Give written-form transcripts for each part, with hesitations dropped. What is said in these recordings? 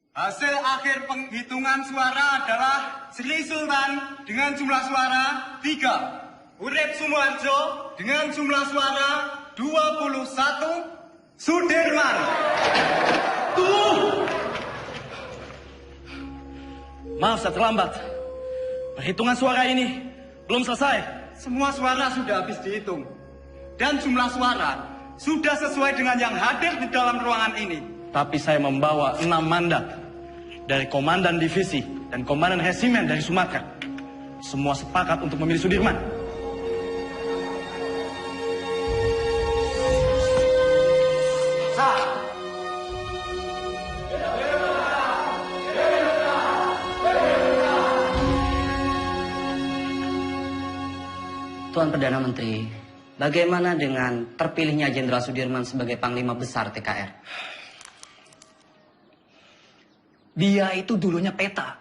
Hasil akhir penghitungan suara adalah Sri Sultan dengan jumlah suara 3. Urip Sumoharjo dengan jumlah suara 21. Sudirman. Maaf saya terlambat. Perhitungan suara ini belum selesai. Semua suara sudah habis dihitung. Dan jumlah suara sudah sesuai dengan yang hadir di dalam ruangan ini. Tapi saya membawa 6 mandat dari Komandan Divisi dan Komandan Resimen dari Sumatera. Semua sepakat untuk memilih Sudirman. Tuan Perdana Menteri, bagaimana dengan terpilihnya Jenderal Sudirman sebagai Panglima Besar TKR? Dia itu dulunya peta.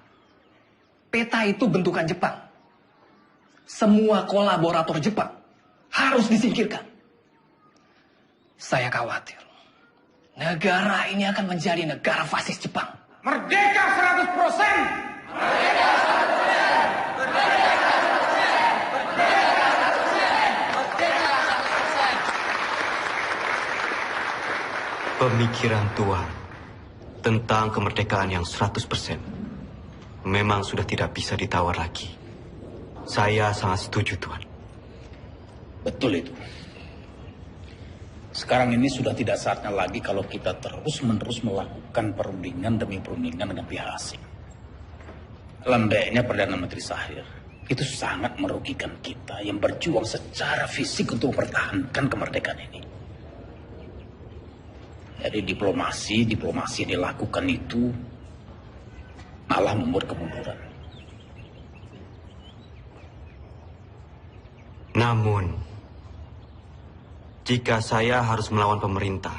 Peta itu bentukan Jepang. Semua kolaborator Jepang harus disingkirkan. Saya khawatir negara ini akan menjadi negara fasis Jepang. Merdeka 100%! Merdeka 100%! Pemikiran Tuan tentang kemerdekaan yang 100% memang sudah tidak bisa ditawar lagi. Saya sangat setuju, Tuan. Betul itu. Sekarang ini sudah tidak saatnya lagi kalau kita terus-menerus melakukan perundingan demi perundingan dengan pihak asing. Landainya Perdana Menteri Shahrir itu sangat merugikan kita yang berjuang secara fisik untuk mempertahankan kemerdekaan ini. Jadi diplomasi yang dilakukan itu malah membuat kemunduran. Namun, jika saya harus melawan pemerintah,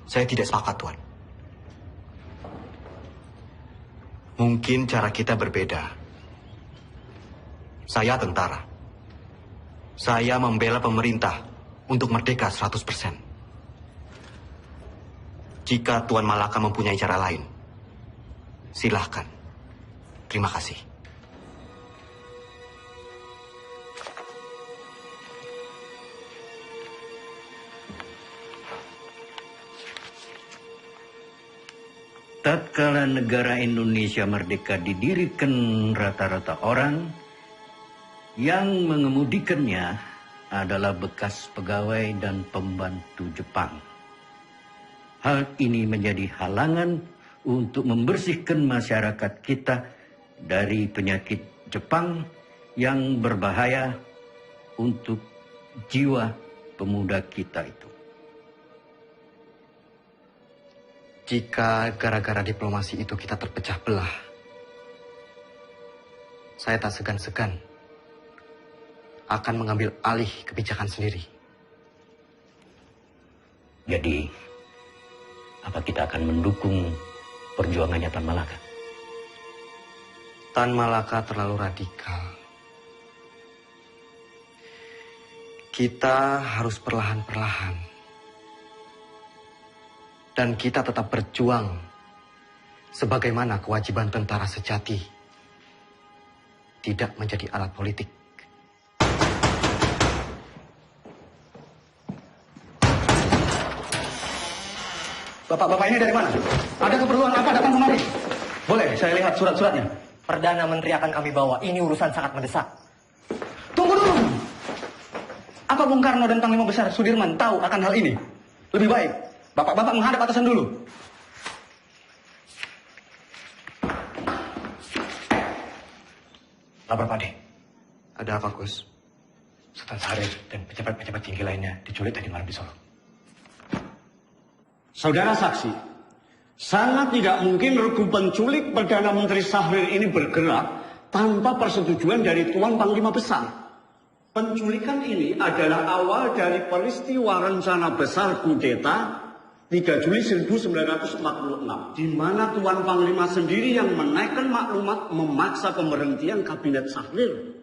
saya tidak sepakat, Tuan. Mungkin cara kita berbeda. Saya tentara. Saya membela pemerintah untuk merdeka 100%. Jika Tuan Malaka mempunyai cara lain, silahkan. Terima kasih. Tatkala negara Indonesia merdeka didirikan rata-rata orang, yang mengemudikannya adalah bekas pegawai dan pembantu Jepang. Hal ini menjadi halangan untuk membersihkan masyarakat kita dari penyakit Jepang yang berbahaya untuk jiwa pemuda kita itu. Jika gara-gara diplomasi itu kita terpecah belah, saya tak segan-segan akan mengambil alih kebijakan sendiri. Jadi, apa kita akan mendukung perjuangannya Tan Malaka? Tan Malaka terlalu radikal. Kita harus perlahan-perlahan. Dan kita tetap berjuang sebagaimana kewajiban tentara sejati. Tidak menjadi alat politik. Bapak-bapak ini dari mana? Ada keperluan apa datang kemari? Boleh, saya lihat surat-suratnya. Perdana Menteri akan kami bawa. Ini urusan sangat mendesak. Tunggu dulu. Apa Bung Karno dan Panglima Besar Sudirman tahu akan hal ini? Lebih baik, bapak-bapak menghadap atasan dulu. Lapor Pak De. Ada apa, Gus? Sultan Syarif dan pejabat-pejabat tinggi lainnya diculik tadi malam di Solo. Saudara saksi, sangat tidak mungkin regu penculik Perdana Menteri Syahrir ini bergerak tanpa persetujuan dari Tuan Panglima Besar. Penculikan ini adalah awal dari peristiwa rencana besar kudeta 3 Juli 1946, di mana Tuan Panglima sendiri yang menaikkan maklumat memaksa pemberhentian kabinet Syahrir.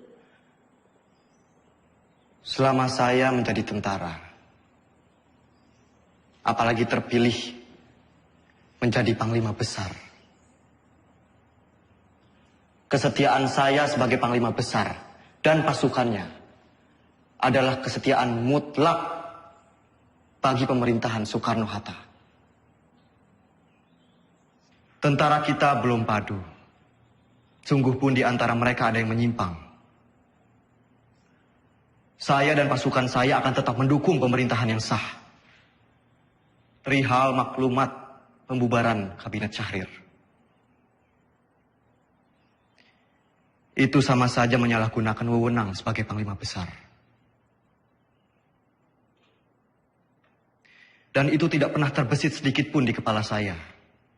Selama saya menjadi tentara, apalagi terpilih menjadi Panglima Besar. Kesetiaan saya sebagai Panglima Besar dan pasukannya adalah kesetiaan mutlak bagi pemerintahan Soekarno-Hatta. Tentara kita belum padu. Sungguh pun di antara mereka ada yang menyimpang. Saya dan pasukan saya akan tetap mendukung pemerintahan yang sah. Perihal maklumat pembubaran Kabinet Syahrir. Itu sama saja menyalahgunakan wewenang sebagai Panglima Besar. Dan itu tidak pernah terbesit sedikit pun di kepala saya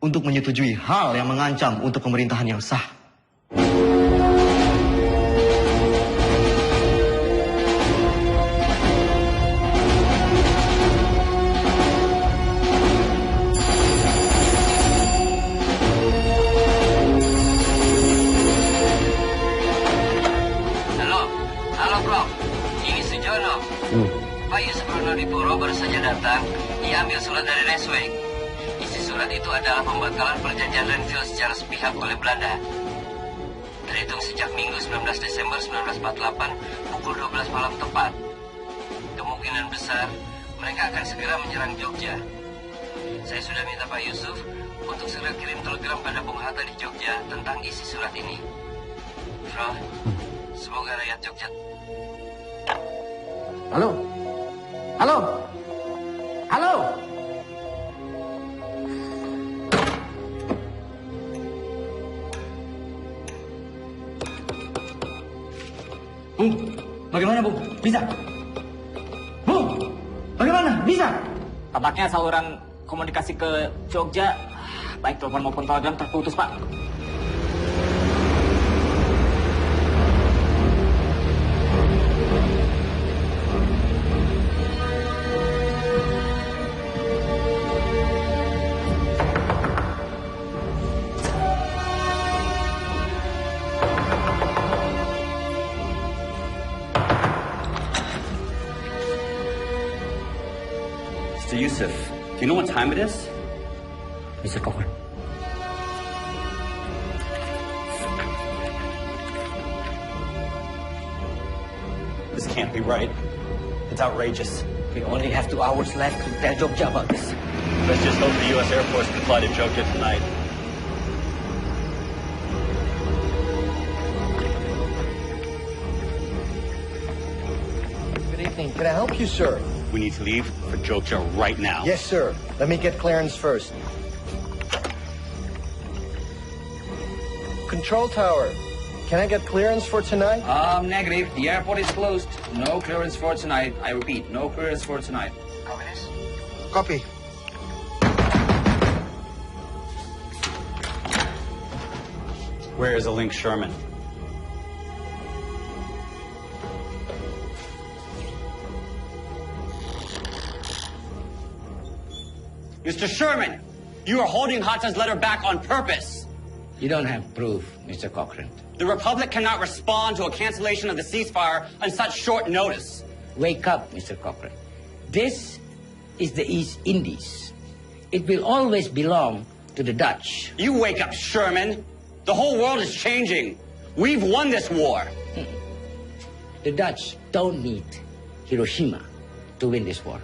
untuk menyetujui hal yang mengancam untuk pemerintahan yang sah. Halo bro, ini Sujono. Pak Yusuf Pronodipuro baru saja datang. Ia ambil surat dari Resweg. Isi surat itu adalah pembatalan perjanjian Renville secara sepihak oleh Belanda. Terhitung sejak Minggu 19 Desember 1948 pukul 12 malam tepat. Kemungkinan besar mereka akan segera menyerang Jogja. Saya sudah minta Pak Yusuf untuk segera kirim telegram pada Bung Hatta di Jogja tentang isi surat ini. Bro, semoga rakyat Jogja. Halo? Halo? Halo? Bung, bagaimana Bung? Bisa? Bung, bagaimana? Bisa? Tampaknya saluran komunikasi ke Jogja, baik telepon maupun telegram terputus, Pak. Mr. Yusuf, do you know what time it is? Mr. Cochran. This can't be right. It's outrageous. We only have 2 hours left to tell Jogja about this. Let's just hope the U.S. Air Force can fly to Jogja tonight. Good evening. Can I help you, sir? We need to leave for Jogja right now. Yes, sir. Let me get clearance first. Control tower. Can I get clearance for tonight? Negative. The airport is closed. No clearance for tonight. I repeat, no clearance for tonight. Copy. Where is a Link Sherman? Mr. Sherman, you are holding Hatta's letter back on purpose. You don't have proof, Mr. Cochrane. The Republic cannot respond to a cancellation of the ceasefire on such short notice. Wake up, Mr. Cochrane. This is the East Indies. It will always belong to the Dutch. You wake up, Sherman. The whole world is changing. We've won this war. The Dutch don't need Hiroshima to win this war.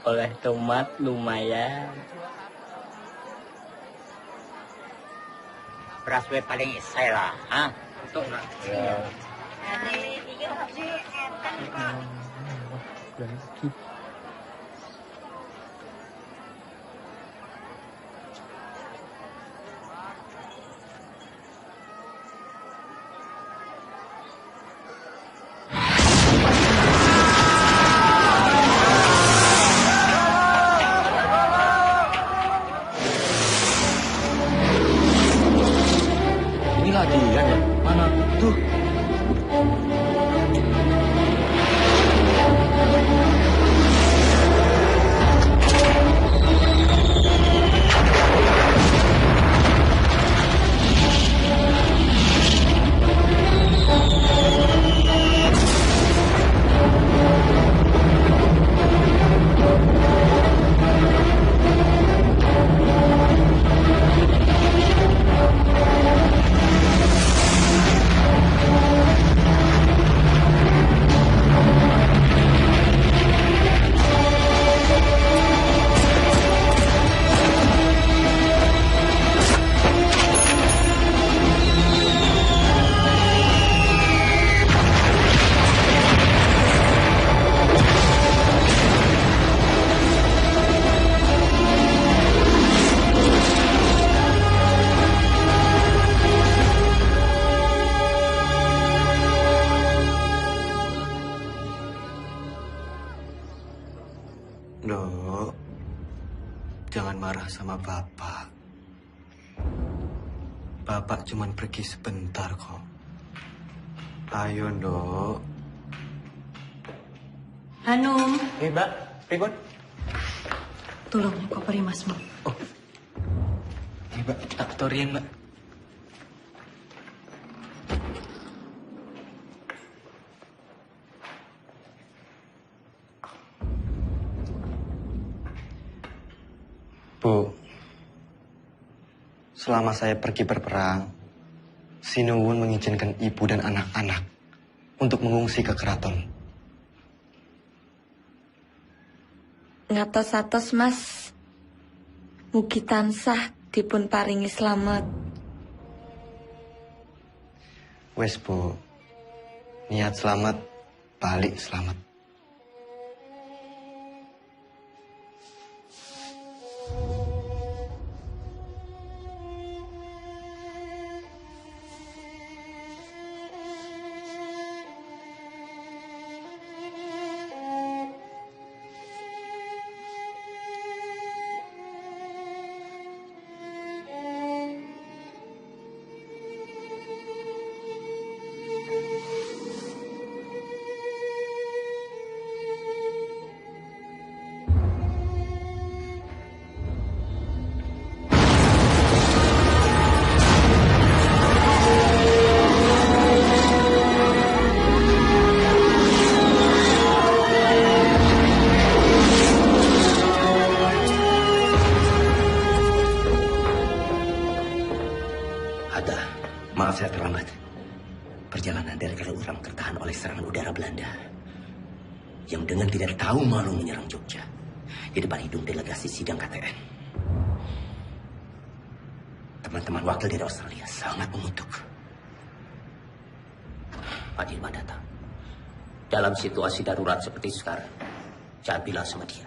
Oleh tomat lumayan. Beras gue paling isai lah, ah? Untuk nak. Ya. Inilah dia ya. Mana? Tuh. Jangan marah sama Bapak. Bapak cuma pergi sebentar kok. Ayo, Nduk. Hanum. Mbak. Pripun? Tolong koperi Masmu. Oh. Mbak, tak torian, Mbak. Bu, selama saya pergi berperang, Sinuwun mengizinkan ibu dan anak-anak untuk mengungsi ke keraton. Ngatos-atos Mas, mugi tansah dipun paringi slamet. Wes Bu, niat selamat, balik selamat. Maaf saya terlambat. Perjalanan dari Kaliurang tertahan oleh serangan udara Belanda yang dengan tidak tahu malu menyerang Jogja di depan hidung delegasi sidang KTN. Teman-teman wakil dari Australia sangat mengutuk. Pak Dirman datang. Dalam situasi darurat seperti sekarang, jangan bilang sama dia.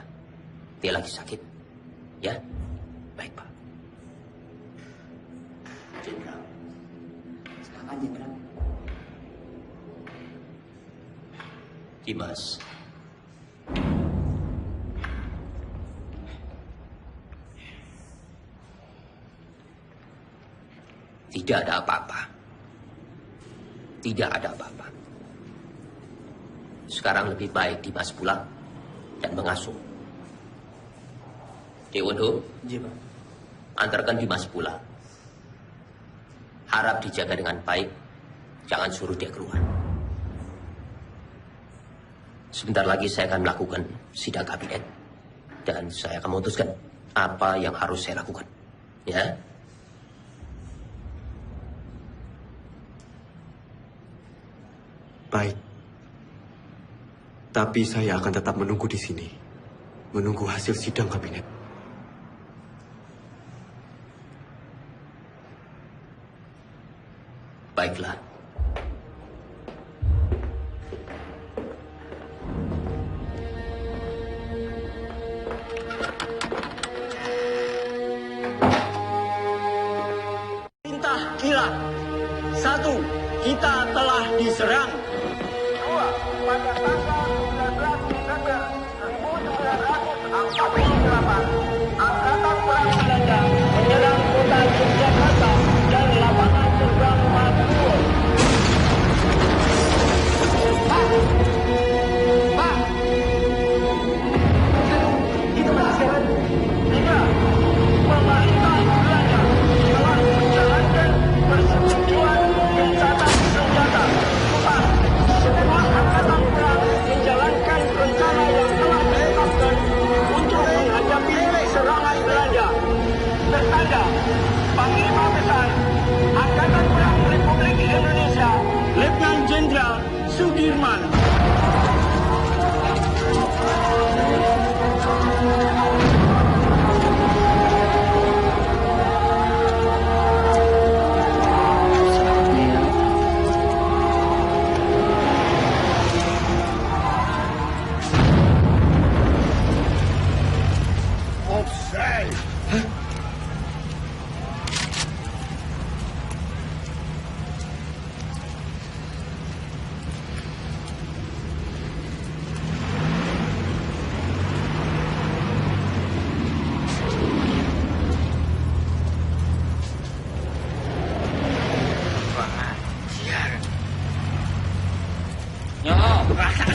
Dia lagi sakit. Ya? Baik, Pak. Jenderal. Silakan, Jenderal. Dimas. Tidak ada apa-apa. Tidak ada apa-apa. Sekarang lebih baik Dimas pulang dan mengasuh. Dewondo, antarkan Dimas pulang. Harap dijaga dengan baik. Jangan suruh dia keluar. Sebentar lagi saya akan melakukan sidang kabinet. Dan saya akan memutuskan apa yang harus saya lakukan. Ya? Baik. Tapi saya akan tetap menunggu di sini. Menunggu hasil sidang kabinet. Baiklah. Perintah kilat. 1. Kita telah diserang. 2. Pada tanggal 19 Desember 1948, Angkatan Perang Belanda menyerang kota Yogyakarta dan lapangan terbang Maguwo. Pak! Itu sekarang. Tidak. Pemerintah Belanda telah menjalankan persetujuan gencatan senjata. Pak, semua angkatan perang menjalankan rencana yang telah ditetapkan untuk menghadapi serangan Belanda. Tertanda, Panglima Besar Angkatan Perang Republik Indonesia, Letnan Jenderal Sudirman.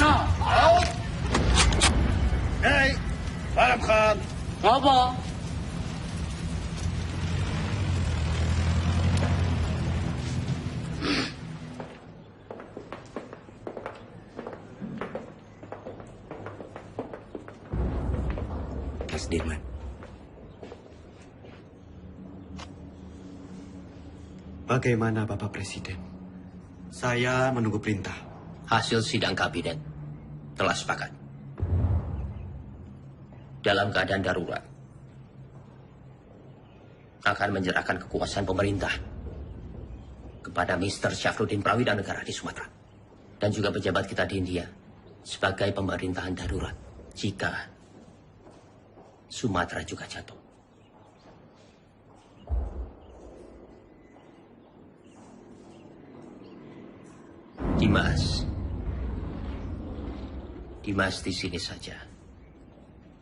General. Hei, Baram Khan. Apa? Mas Dirman. Bagaimana Bapak Presiden? Saya menunggu perintah. Hasil sidang kabinet telah sepakat. Dalam keadaan darurat, akan menyerahkan kekuasaan pemerintah kepada Mr. Syafruddin Prawira Negara di Sumatera. Dan juga pejabat kita di India sebagai pemerintahan darurat jika Sumatera juga jatuh. Dimas di sini saja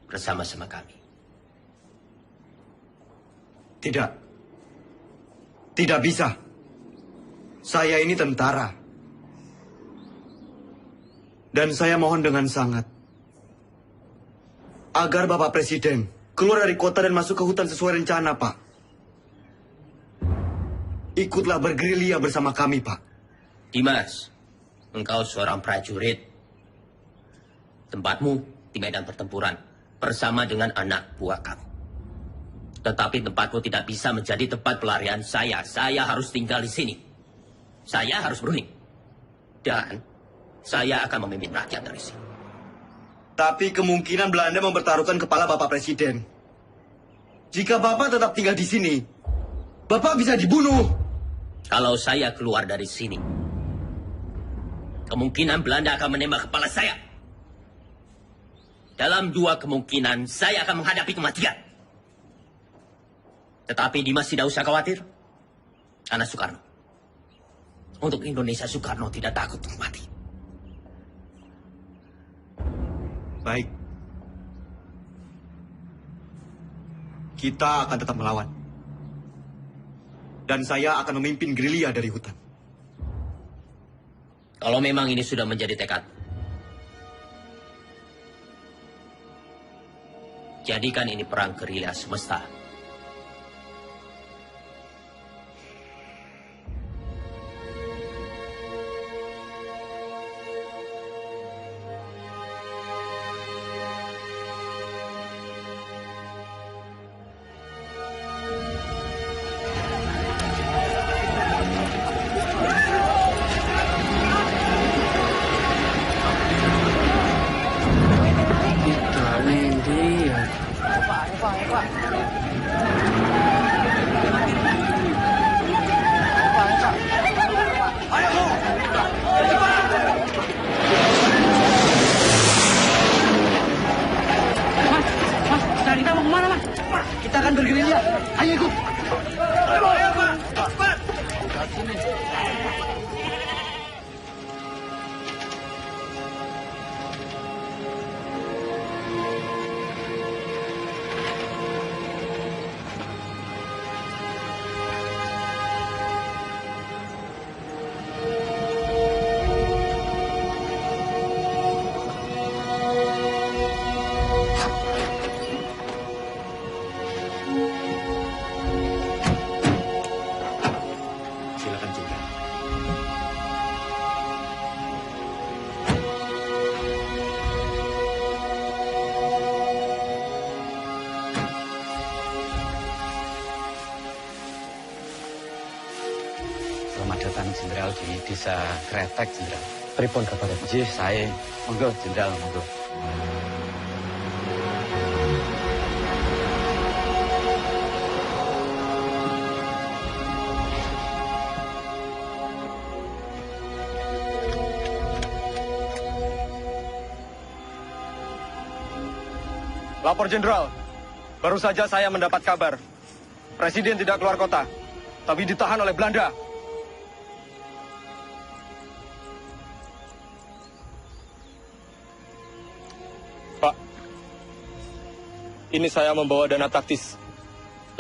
bersama-sama kami. Tidak bisa. Saya ini tentara. Dan saya mohon dengan sangat agar Bapak Presiden keluar dari kota dan masuk ke hutan sesuai rencana, Pak. Ikutlah bergerilya bersama kami, Pak. Dimas, engkau seorang prajurit. Tempatmu di medan pertempuran bersama dengan anak buah kamu. Tetapi tempatmu tidak bisa menjadi tempat pelarian saya. Saya harus tinggal di sini. Saya harus berunding. Dan saya akan memimpin rakyat dari sini. Tapi kemungkinan Belanda mempertaruhkan kepala Bapak Presiden. Jika Bapak tetap tinggal di sini, Bapak bisa dibunuh. Kalau saya keluar dari sini, kemungkinan Belanda akan menembak kepala saya. Dalam dua kemungkinan, saya akan menghadapi kematian. Tetapi Dimas tidak usah khawatir. Karena Soekarno. Untuk Indonesia, Soekarno tidak takut untuk mati. Baik. Kita akan tetap melawan. Dan saya akan memimpin gerilya dari hutan. Kalau memang ini sudah menjadi tekad, jadikan ini perang gerilya semesta. Jenderal di desa Kretek, Jenderal. Pripun kabar? Jih, saya. Monggo, Jenderal, monggo. Lapor Jenderal, baru saja saya mendapat kabar. Presiden tidak keluar kota, tapi ditahan oleh Belanda. Pak, ini saya membawa dana taktis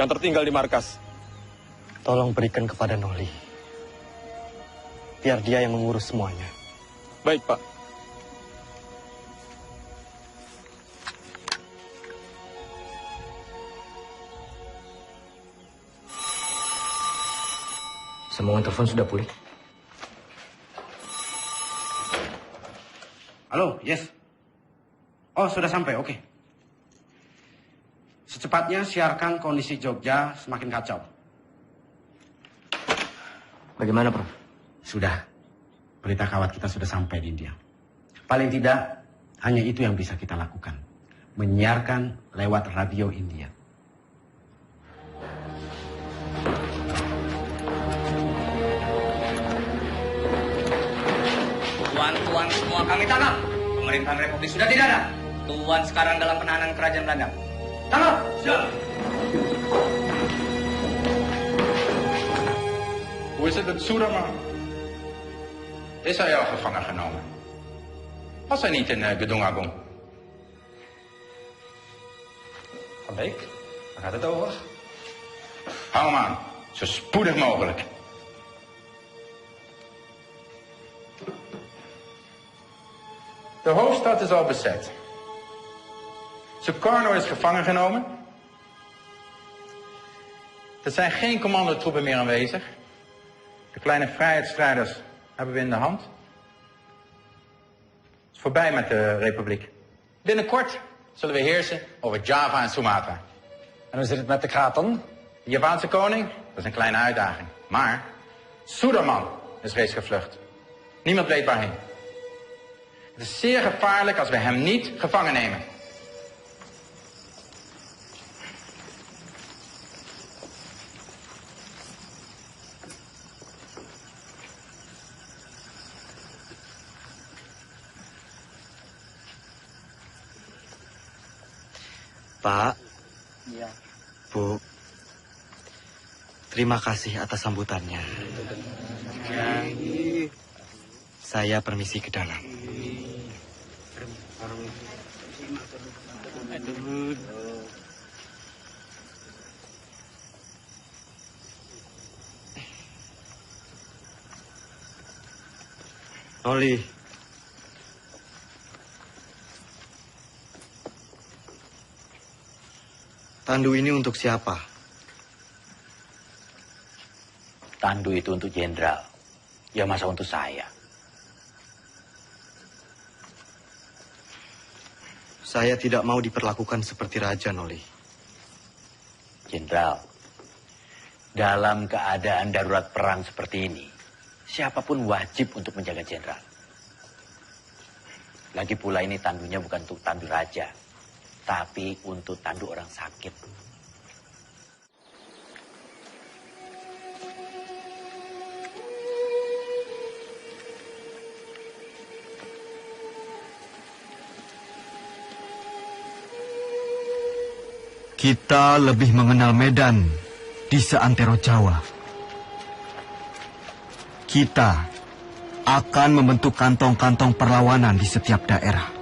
yang tertinggal di markas. Tolong berikan kepada Noli. Biar dia yang mengurus semuanya. Baik, Pak. Sambungan telepon sudah pulih. Halo, yes. Oh, sudah sampai, oke. Secepatnya siarkan kondisi Jogja semakin kacau. Bagaimana, Prof? Sudah. Berita kawat kita sudah sampai di India. Paling tidak, hanya itu yang bisa kita lakukan. Menyiarkan lewat radio India. Tuan semua kami tangkap. Pemerintahan Republik sudah tidak ada. Tuan sekarang dalam penahanan kerajaan Belanda. Tangkap! Siap! Hoe is het met Soeraman? Is hij al gevangen genomen? Was hij niet in Gedung Agung? Van Beek, waar gaat het over? Hou hem aan, zo spoedig mogelijk. De hoofdstad is al bezet. Sukarno is gevangen genomen. Er zijn geen commandotroepen meer aanwezig. De kleine vrijheidsstrijders hebben we in de hand. Het is voorbij met de republiek. Binnenkort zullen we heersen over Java en Sumatra. En hoe zit het met de Kraton? De Javaanse koning? Dat is een kleine uitdaging. Maar Suderman is reeds gevlucht. Niemand weet waarheen. Het is zeer gevaarlijk als we hem niet gevangen nemen. Pak, ya. Bu, terima kasih atas sambutannya. Saya permisi ke dalam. Noli. Tandu ini untuk siapa? Tandu itu untuk jenderal. Ya masa untuk saya. Saya tidak mau diperlakukan seperti raja, Noli. Jenderal, dalam keadaan darurat perang seperti ini, siapapun wajib untuk menjaga jenderal. Lagi pula ini tandunya bukan untuk tandu raja, tapi untuk tandu orang sakit. Kita lebih mengenal Medan di seantero Jawa. Kita akan membentuk kantong-kantong perlawanan di setiap daerah.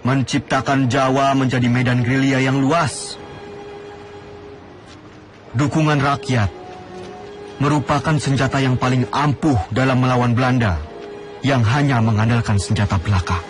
Menciptakan Jawa menjadi medan gerilya yang luas. Dukungan rakyat merupakan senjata yang paling ampuh dalam melawan Belanda yang hanya mengandalkan senjata belaka.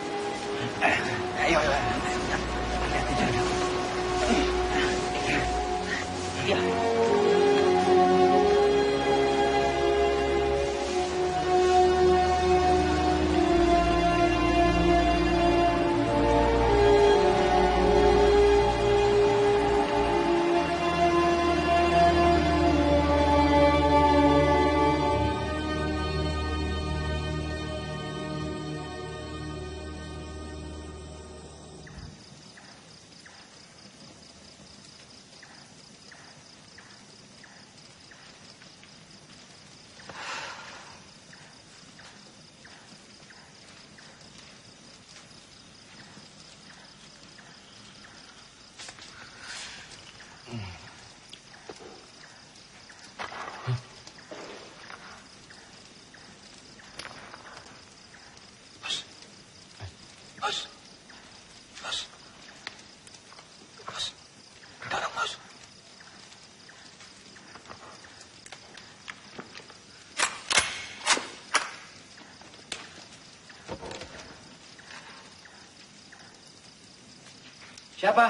Siapa?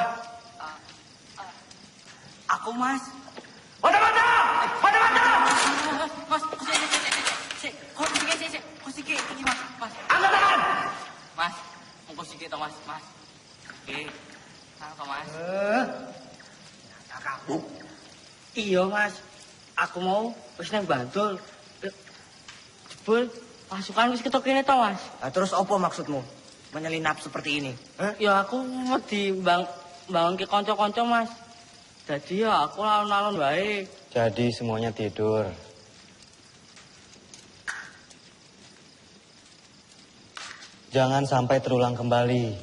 Aku, Mas. Mata-mata! Mata-mata! Mas. Kusiki, mas. Angkat tangan! Mas, kusiki to mas. Oke. Nang mas. Kamu? Iya mas. Aku mau wis nang Bantul. Jebul pasukan wis ketok kene to mas. Terus apa maksudmu? Menyelinap seperti ini? Ya aku wedi bangun ke kanca-kanca mas. Jadi ya aku alon-alon wae. Jadi semuanya tidur. Jangan sampai terulang kembali.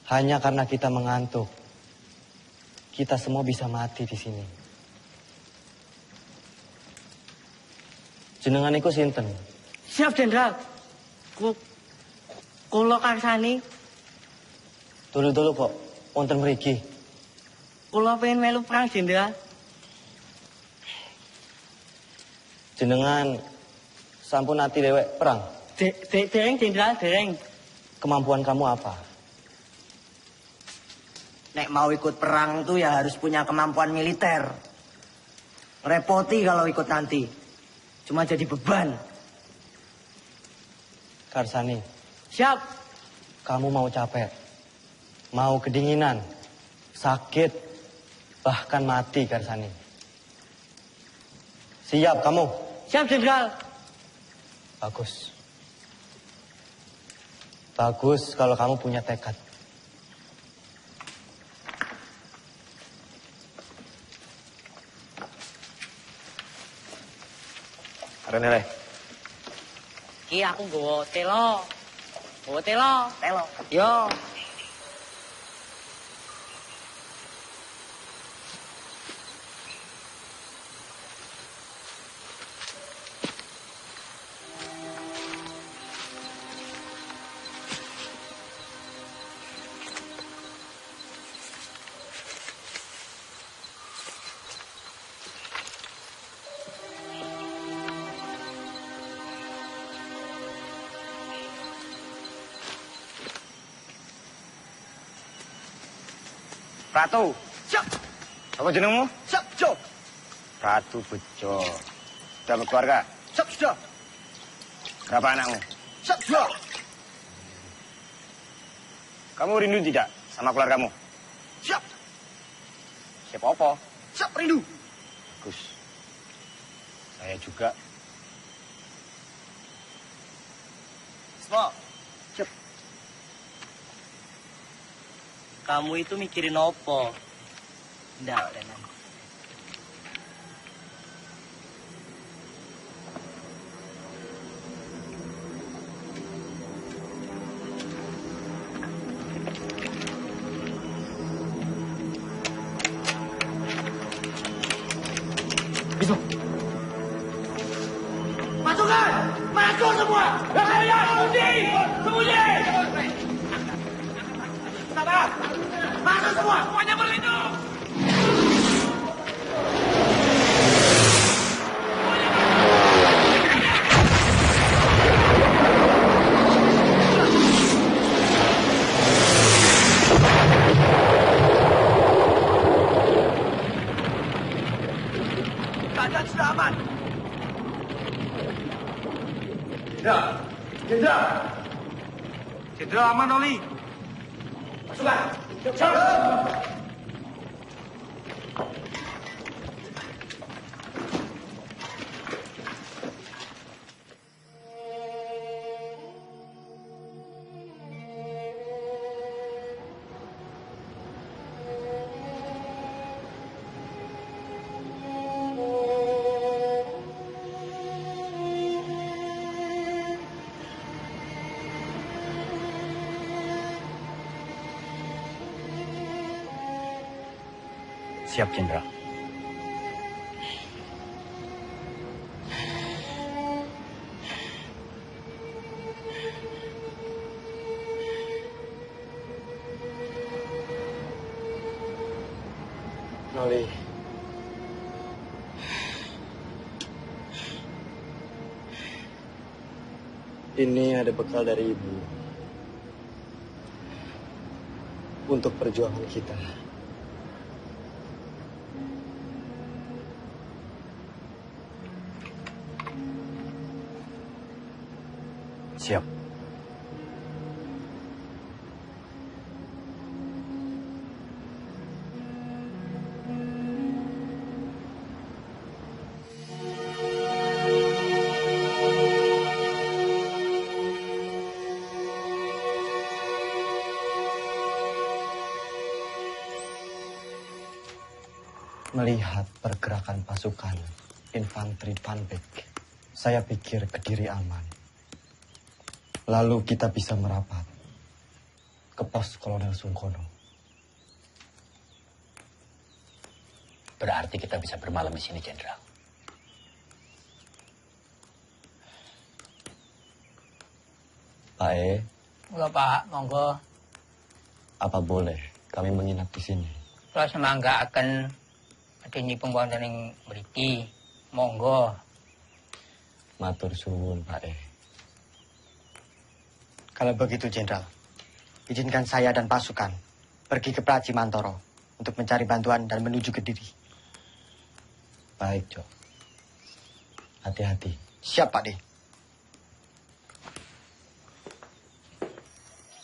Hanya karena kita mengantuk, kita semua bisa mati di sini. Jenengan iku sinten? Siap, Jenderal. Kula karsani. Dulu kok, wonten mriki. Kula pengen melu perang, Jenderal. Jenengan sampun ati dewek perang? Dereng, Jenderal, dereng. Kemampuan kamu apa? Nek mau ikut perang tuh ya harus punya kemampuan militer. Repoti kalau ikut nanti. Cuma jadi beban. Karsani. Siap. Kamu mau capek, mau kedinginan, sakit, bahkan mati, Karsani. Siap kamu? Siap, Jenderal. Bagus. Bagus kalau kamu punya tekad. Renele. Ki aku nggawa telo. Telo. Yo. Ratu. Siap. Apa jenengmu? Siap, Jo. Ratu Bejo. Sudah berkeluarga? Siap, sudah. Berapa anakmu? Siap, sudah. Kamu rindu tidak sama keluargamu? Siap. Siapa apa? Siap, rindu. Bagus. Saya juga. Semua. Siap. Kamu itu mikirin apa? Nggak, Renan. Bismo. Pasukan! Maju semua! Sembunyi! Sabar! Masuk semua! Semuanya berlindung! Keadaan sudah aman. Jenderal! Jenderal aman, Oli. Pasukan! Siap! Siap, Jenderal. Noli. Ini ada bekal dari Ibu. Untuk perjuangan kita. Siap. Melihat pergerakan pasukan infanteri Van Beek, saya pikir Kediri aman. Lalu kita bisa merapat ke pos Kolonel Sungkono. Berarti kita bisa bermalam di sini, Jenderal. Pak E, Enggak, Pak. Monggo. apa boleh kami menginap di sini? Kalau semangga akan adini pembangunan yang mriki. Monggo. Matur suwun, Pak E. Kalau begitu, Jenderal, izinkan saya dan pasukan pergi ke Praji Mantoro untuk mencari bantuan dan menuju Kediri. Baik, Jo. Hati-hati. Siap, Pak D.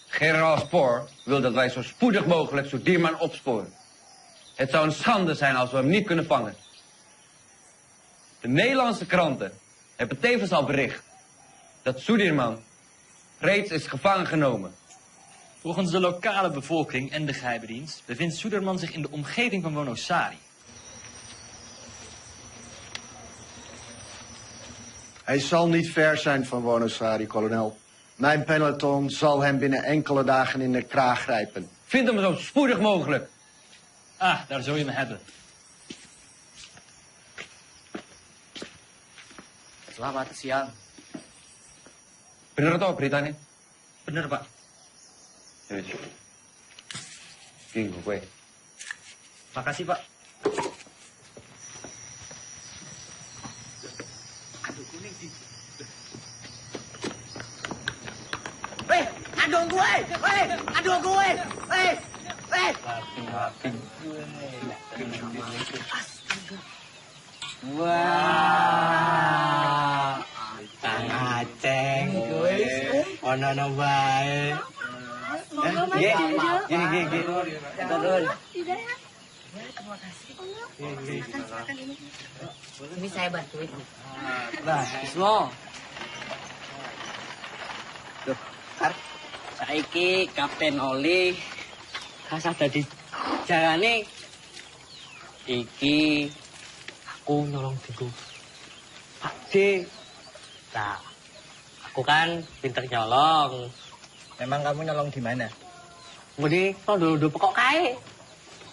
Generaal Spoor wil dat wij zo spoedig mogelijk Sudirman opsporen. Het zou een schande zijn als we hem niet kunnen vangen. De Nederlandse kranten hebben tevens al bericht dat Sudirman reeds is gevangen genomen. Volgens de lokale bevolking en de geheime dienst bevindt Sudirman zich in de omgeving van Wonosari. Hij zal niet ver zijn van Wonosari, kolonel. Mijn peloton zal hem binnen enkele dagen in de kraag grijpen. Vind hem zo spoedig mogelijk. Ah, daar zul je me hebben. Selamat siang. Bener toh beritanya? Bener, Pak. Ya, Gini gue. Makasih, Pak. Aduh gue! Aduh gue! Wah, Kang Aceng, ono bae. Gini. Turun. Ini saya bantuin. Nah, Bismo. Tuh, saiki Kapten Oli kasah dadi jalane iki aku nolong diku Pak D. Nah, aku kan pinter nyolong. Memang kamu nyolong di mana? Ngene tondo pokok kae.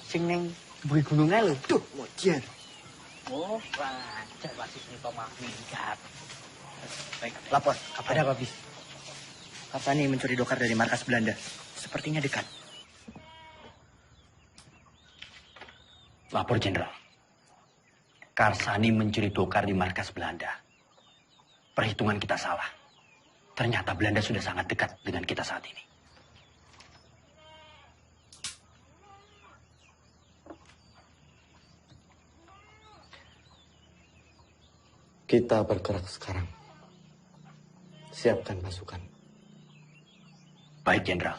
Sing ning buri gununge lho. Duh, mojen. Oh, wajar wasis niku mah minggat. Baik, lapor. Ada apa, Bis? Karsani mencuri dokar dari markas Belanda. Sepertinya dekat. Lapor, Jenderal. Karsani mencuri dokar di markas Belanda. Perhitungan kita salah. Ternyata Belanda sudah sangat dekat dengan kita saat ini. Kita bergerak sekarang. Siapkan pasukan. Baik, Jenderal.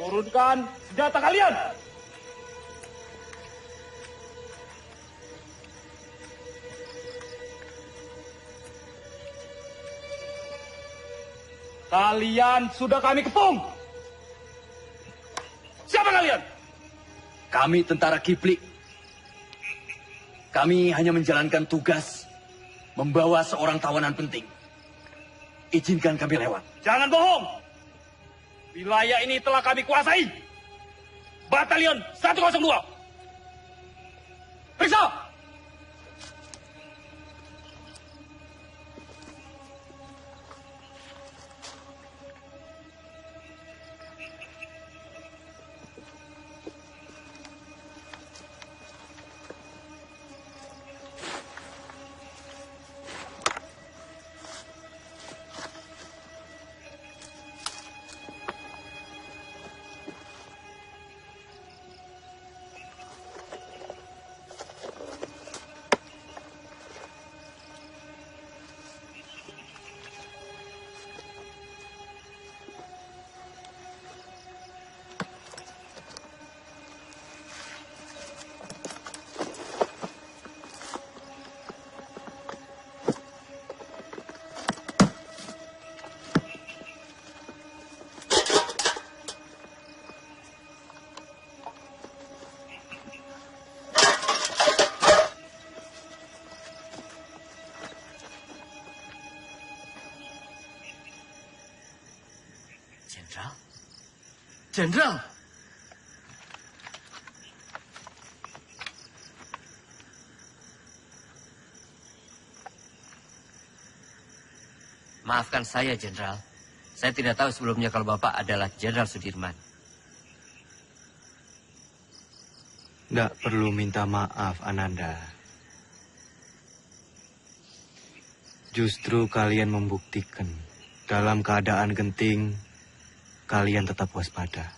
Turunkan senjata kalian! Kalian sudah kami kepung. Siapa kalian? Kami tentara Kipli. Kami hanya menjalankan tugas membawa seorang tawanan penting. Izinkan kami lewat. Jangan bohong. Wilayah ini telah kami kuasai. Batalion 102. Periksa. Jenderal. Maafkan saya, Jenderal. Saya tidak tahu sebelumnya kalau Bapak adalah Jenderal Sudirman. Tidak perlu minta maaf, Ananda. Justru kalian membuktikan dalam keadaan genting, kalian tetap waspada.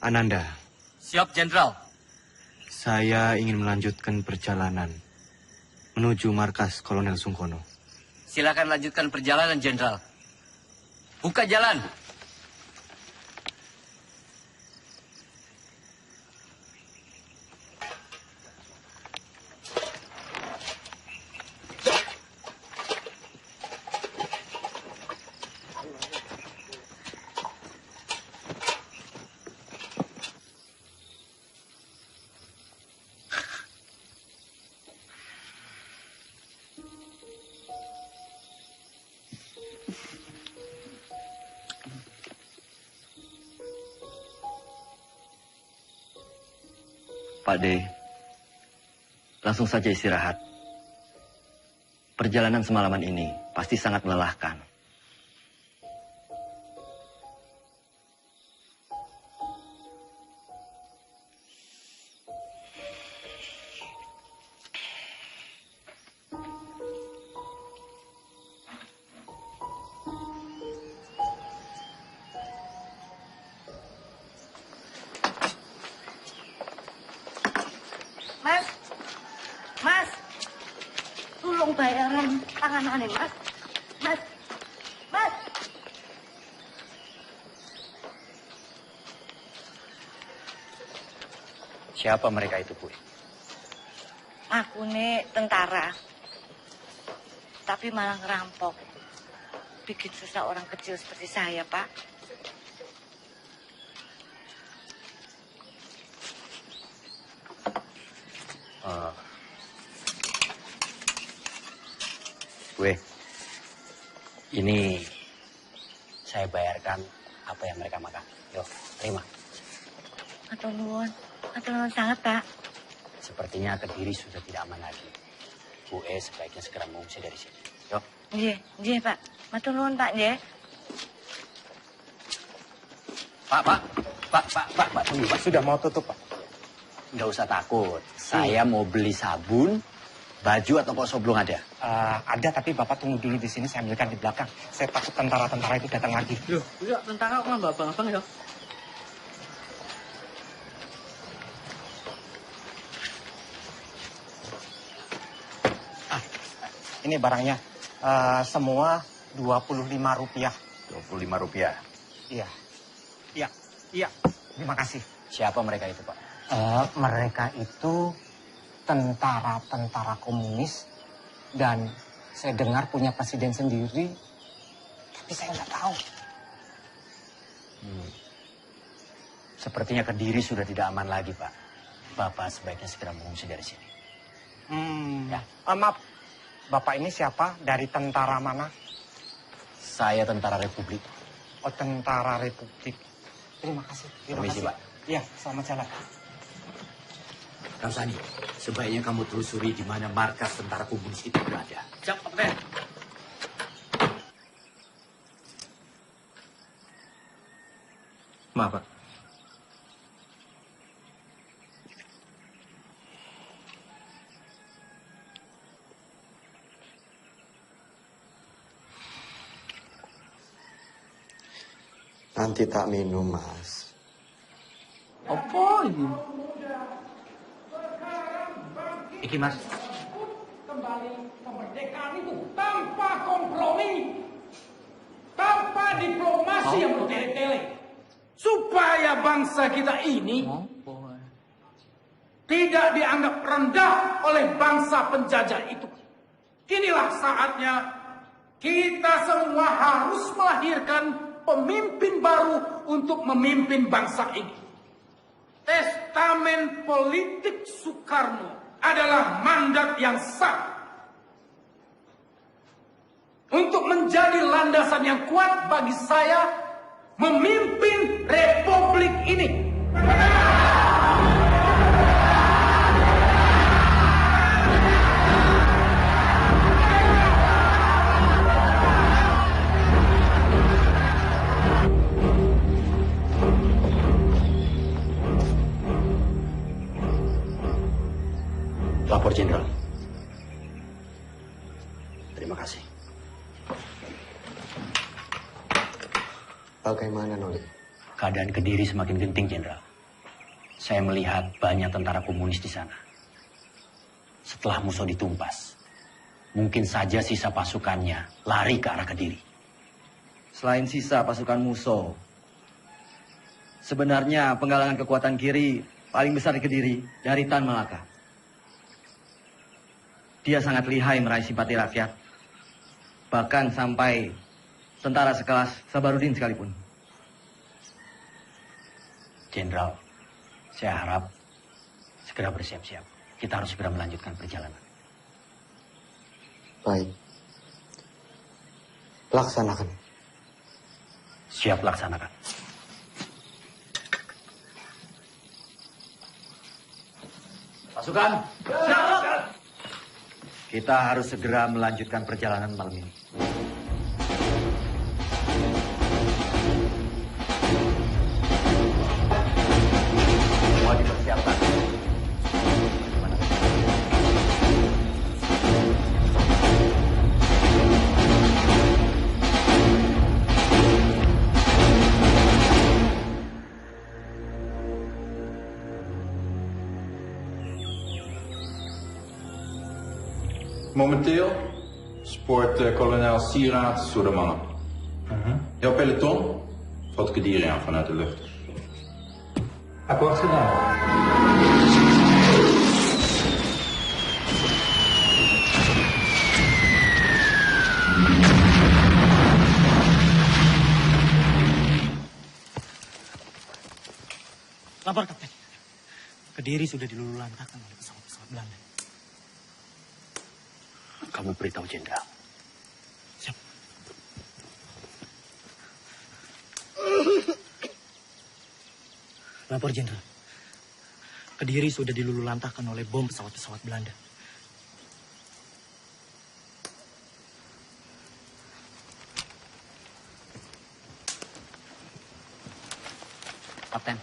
Ananda. Siap, Jenderal. Saya ingin melanjutkan perjalanan menuju markas Kolonel Sungkono. Silakan lanjutkan perjalanan, Jenderal. Buka jalan. Pak D, langsung saja istirahat. Perjalanan semalaman ini pasti sangat melelahkan. Mas, tolong bayaran tangan Mas. Mas. Siapa mereka itu, Bu? Aku nih tentara, tapi malah ngerampok. Bikin susah orang kecil seperti saya, Pak. Gue, ini saya bayarkan apa yang mereka makan. Yo, terima. Atur nuwun sangat, Pak. Sepertinya Kediri sudah tidak aman lagi. Bu sebaiknya segera mengungsi dari sini. Yo. Nggih, Pak. Matur nuwun, Pak, nggih. Pak, tunggu, Pak. Sudah mau tutup, Pak. Nggak usah takut. Saya mau beli sabun, baju atau pokok belum ada? Ada, tapi Bapak tunggu dulu di sini, saya ambilkan di belakang. Saya takut tentara-tentara itu datang lagi. Loh, iya, tentara kok nambah abang-abang ya? Ini barangnya, semua Rp25. Rp25? Iya. Terima kasih. Siapa mereka itu, Pak? Mereka itu tentara-tentara komunis dan saya dengar punya presiden sendiri. tapi saya nggak tahu. Sepertinya Kediri sudah tidak aman lagi, Pak. Bapak sebaiknya segera mengungsi dari sini. Ya. Maaf, Bapak ini siapa? Dari tentara mana? Saya tentara Republik. Oh, tentara Republik. Terima kasih. Permisi, Pak. Iya, selamat jalan. Ramsani, sebaiknya kamu telusuri di mana markas tentara komunis itu berada. Siap, Kapten. Maaf, Pak. Nanti tak minum, Mas. Apa ini? Iki, Mas. Kembali kemerdekaan itu tanpa kompromi, tanpa diplomasi yang bertele-tele, supaya bangsa kita ini tidak dianggap rendah oleh bangsa penjajah itu. Inilah saatnya kita semua harus melahirkan pemimpin baru untuk memimpin bangsa ini. Testamen politik Soekarno adalah mandat yang sah untuk menjadi landasan yang kuat bagi saya memimpin republik ini. Lapor Jenderal. Terima kasih. Bagaimana, Noli? Keadaan Kediri semakin genting, Jenderal. Saya melihat banyak tentara komunis di sana. Setelah Musso ditumpas, mungkin saja sisa pasukannya lari ke arah Kediri. Selain sisa pasukan Musso, sebenarnya penggalangan kekuatan kiri paling besar di Kediri dari Tan Malaka. Dia sangat lihai meraih simpati rakyat. Bahkan sampai tentara sekelas Sabarudin sekalipun. Jenderal, saya harap segera bersiap-siap. Kita harus segera melanjutkan perjalanan. Baik. Laksanakan. Siap laksanakan. Pasukan. Kita harus segera melanjutkan perjalanan malam ini. Semua dipersiapkan. Momenteel spoort kolonel Sieraad door de mannen. Jouw peloton valt Kediri aan vanuit de lucht. Akkoord gedaan. Lapor, Kapten. Kediri sudah dilululantakkan oleh pesawat-pesawat Belanda. Kamu beritahu Jenderal. Siap. Lapor, Jenderal. Kediri sudah dilululantakkan oleh bom pesawat-pesawat Belanda. Kapten.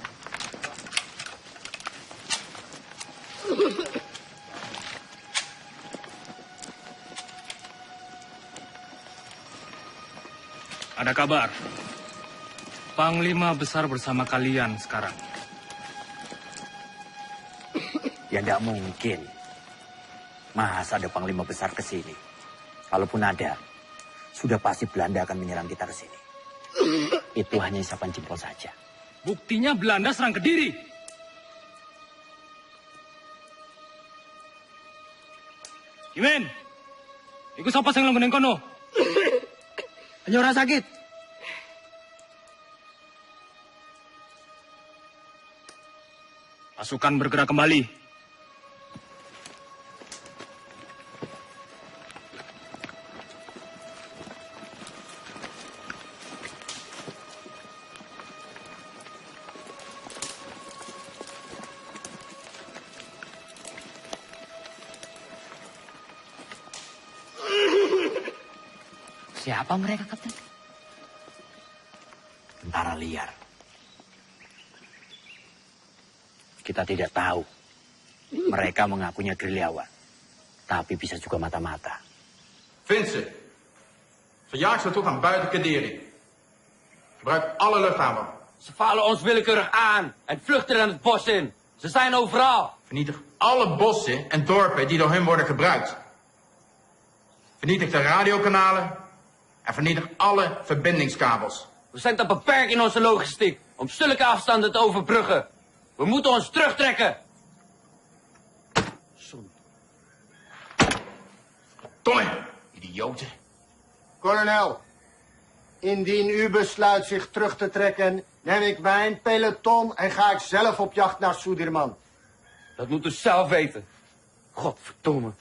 Ada kabar. Panglima besar bersama kalian sekarang. Ya tidak mungkin. Masa ada panglima besar ke sini? Kalaupun ada, sudah pasti Belanda akan menyerang kita ke sini. Itu hanya isapan jempol saja. Buktinya Belanda serang Kediri. Kimen, ikut siapa yang ngelenggunin kono? Hanya orang sakit. Pasukan bergerak kembali. Siapa mereka, Kapten? Tentara liar. Kita tidak tahu. Mereka mengakunya gerilyawan. Tapi bisa juga mata-mata. Vind ze. Verjaag ze toe gaan buiten Kadiri. Gebruik alle luchthamer. Ze vallen ons willekeurig aan en vluchten dan het bos in. Ze zijn overal. Vernietig alle bossen en dorpen die door hun worden gebruikt. Vernietig de radiokanalen en vernietig alle verbindingskabels. We zijn te beperkt in onze logistiek om zulke afstanden te overbruggen. We moeten ons terugtrekken. Domme, idioten. Kolonel, indien u besluit zich terug te trekken, neem ik mijn peloton en ga ik zelf op jacht naar Sudirman. Dat moet u zelf weten. Godverdomme.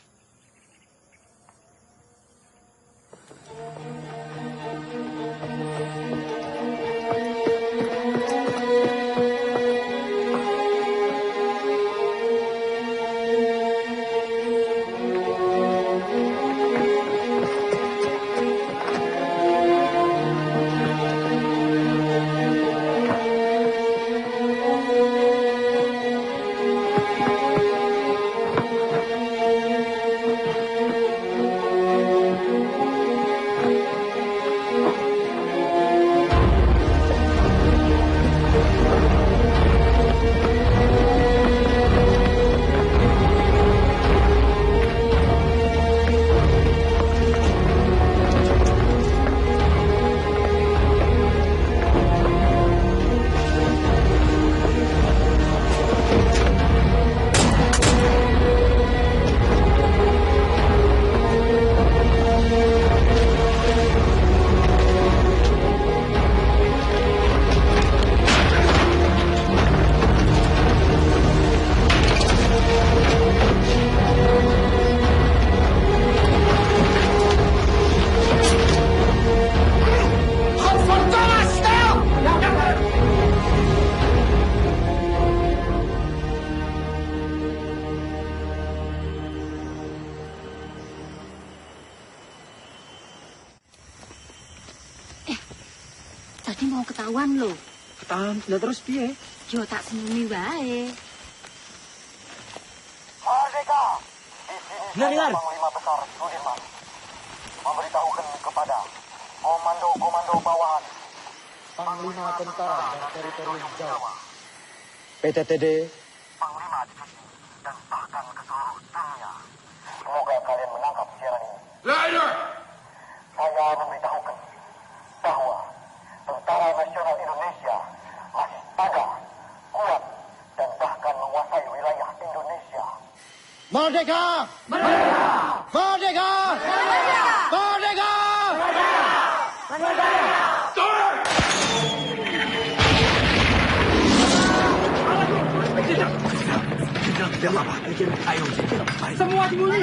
Tadi mau ketahuan loh. Ketahuan lah terus piye? Yo tak sembunyi wae. Merdeka! Dengar. Panglima Besar Sudirman memberitahukan kepada komando-komando bawahan Panglima Tentara dan Teritorium Jawa, PTTD, Panglima Divisi, dan bahkan ke seluruh dunia. Semoga kalian menangkap siaran ini. Leider! Saya memberitahukan bahwa Tentara Nasional Indonesia masih ada, kuat, dan bahkan menguasai wilayah Indonesia. Merdeka! Merdeka! Merdeka! Merdeka! Merdeka! Merdeka! Semua sembunyi.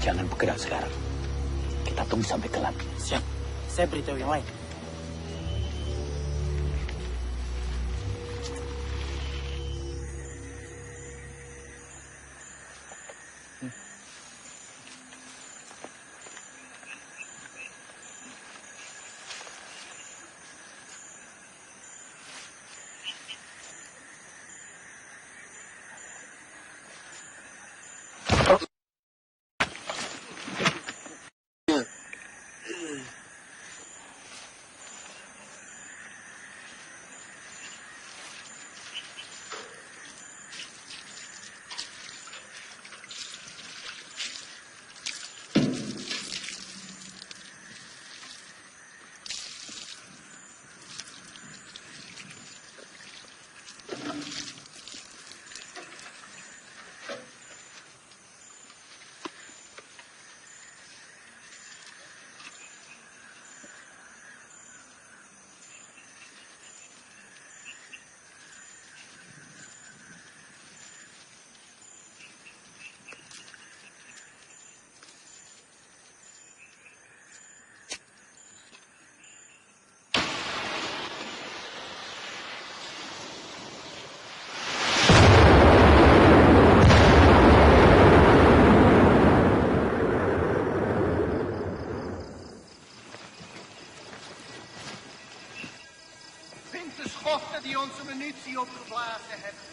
Jangan bergerak sekarang. Kita tunggu sampai gelap. Siap. Saya beritahu yang lain. Die onze munitie opgeblazen hebben.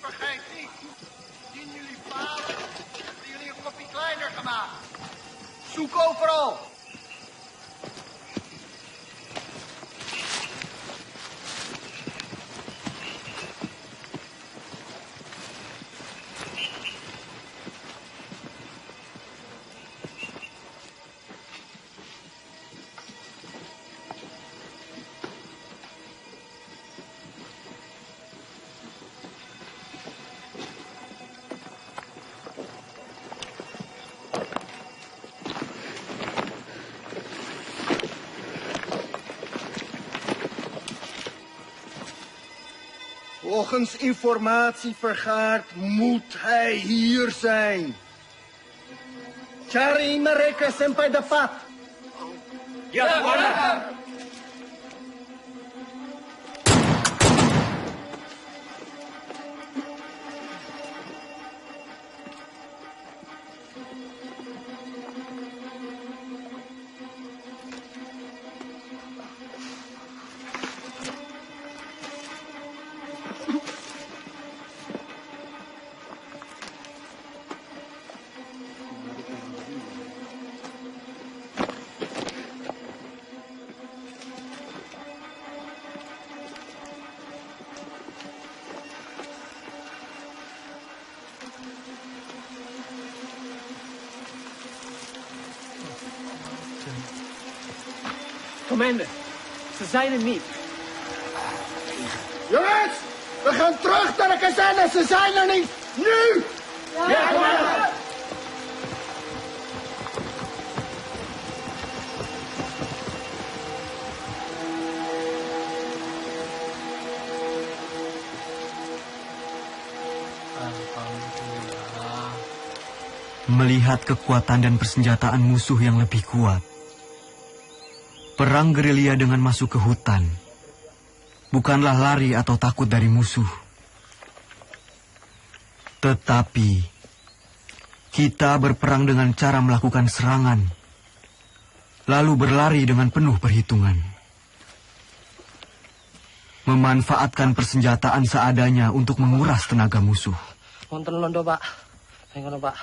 Vergeet niet, zien jullie falen, hebben jullie een kopje kleiner gemaakt. Zoek overal. Volgens informatie vergaard moet hij hier zijn. Cari mereka sampai dapat. Ya, Komandan. Commander, ze zijn er niet. Jongens, we gaan terug naar de kazerne. Ze zijn er niet. Nu! Ja, commander! Melihat kekuatan dan persenjataan musuh yang lebih kuat, perang gerilya dengan masuk ke hutan bukanlah lari atau takut dari musuh. Tetapi kita berperang dengan cara melakukan serangan, lalu berlari dengan penuh perhitungan. Memanfaatkan persenjataan seadanya untuk menguras tenaga musuh. Wonten londo, Pak. Ngono, Pak.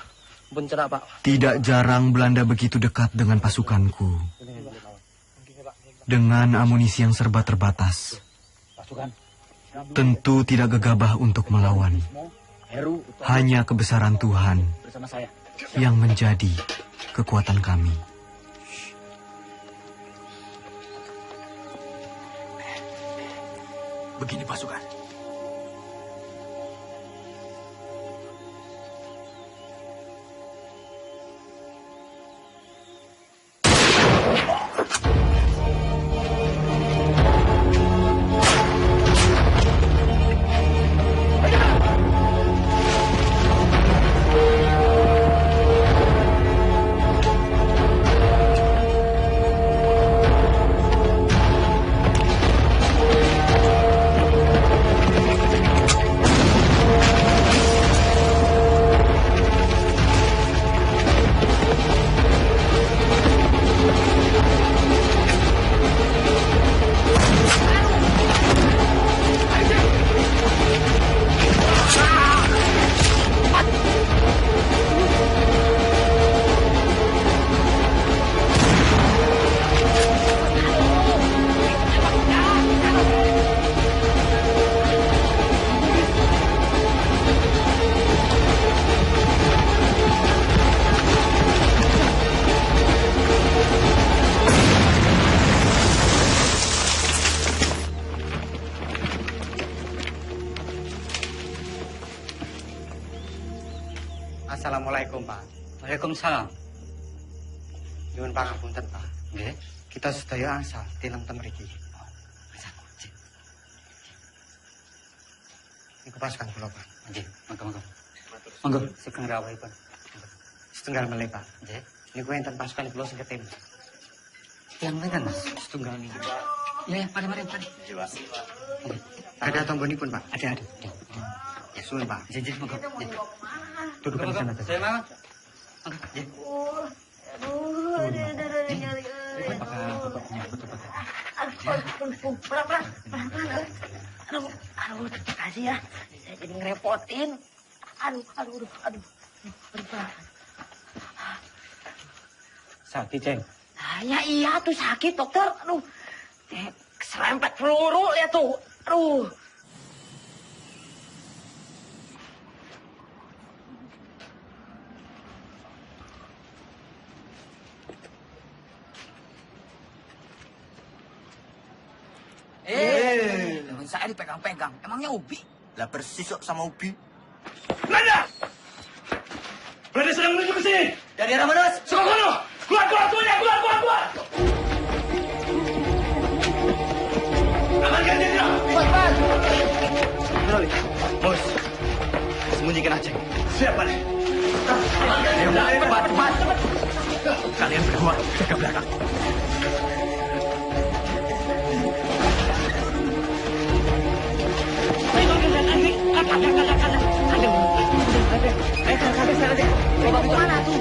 Bencerak, Pak. Tidak jarang Belanda begitu dekat dengan pasukanku. Dengan amunisi yang serba terbatas, tentu tidak gegabah untuk melawan. Hanya kebesaran Tuhan yang menjadi kekuatan kami. Begini pasukan. Assalamualaikum, Pak. Waalaikumsalam. Nyuwun pangapunten, Pak. Nggih. Kita sedaya asal tineng ten mriki. Niku pasukan kula, Pak. Nggih, monggo. Monggo, sugeng rawuhipun. Setunggal melih, Pak. Nggih. Niku enten pasukan kula sing ketim. Yang mana, Mas? Setunggal niki. Ya, mari. Iya, Pak. Ada tombonipun, Pak. Ada. Ya, suwun, Pak. Janji, monggo. Duduk di sana. Saya mau. Aduh, terima kasih ya. Saya jadi ngerepotin. Aduh. Sakit, Ceng. Ya iya tuh sakit, dokter. Aduh, keserempet peluru ya tuh. Aduh. Saya dipegang-pegang. Emangnya Ubi? Lah persis kok sama Ubi. Belanda! Belanda sedang menuju ke sini. Dari arah mana, Mas? Sono! Keluar semuanya! Keluar! Amankan dia, Cepat! Bos, sembunyikan Aceh. Siap, Pak. Cepat! Kalian berdua jaga belakang. Bawa kemana tuh?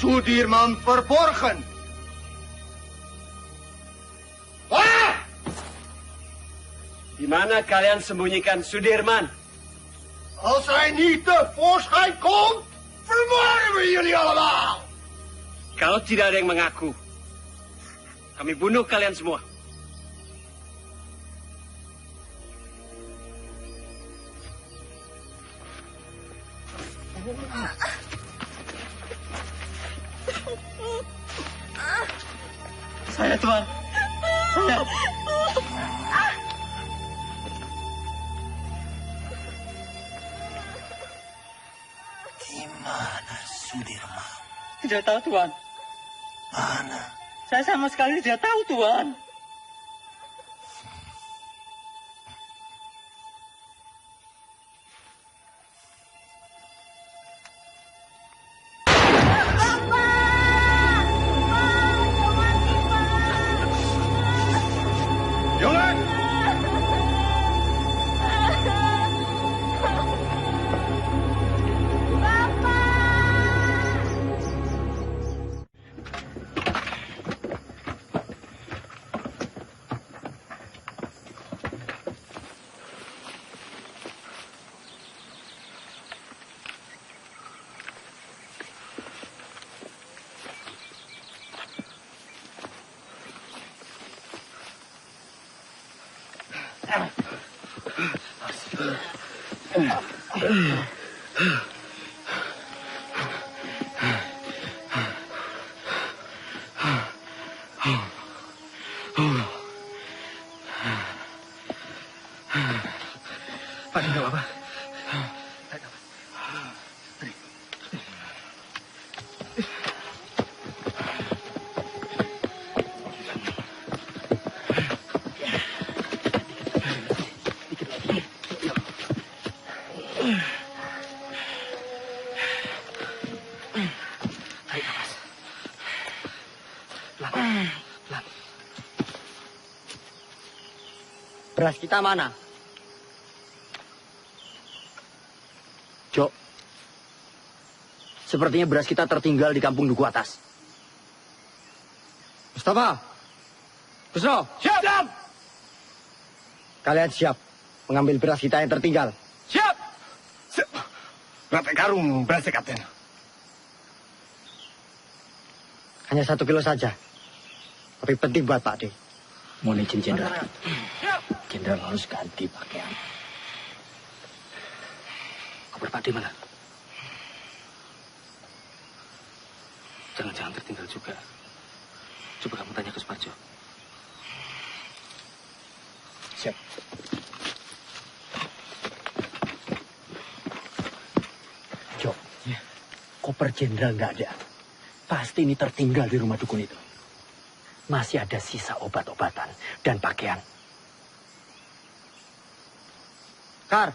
Sudirman verborgen. Waar? Di mana kalian sembunyikan Sudirman? Als hij niet tevoorschijn komt, vermoorden we jullie allemaal. Kalau tidak ada yang mengaku, kami bunuh kalian semua. Saya, Tuan. Saya. Di mana Sudirman? Tidak tahu, Tuan. Mana? Saya sama sekali tidak tahu, Tuan. Beras kita mana? Jok, sepertinya beras kita tertinggal di kampung Duku Atas. Mustafa, Busro, siap! Kalian siap mengambil beras kita yang tertinggal? Siap! Berapa karung berasnya, Kapten? Hanya 1 kilo saja. Tapi penting buat Pak D. Mohon izin, Jenderal. Jenderal harus ganti pakaian. Koper Pak D mana? Jangan-jangan tertinggal juga. Coba kamu tanya ke Suparjo. Siap. Jok, koper Jenderal nggak ada. Pasti ini tertinggal di rumah dukun itu. Masih ada sisa obat-obatan dan pakaian. Kar,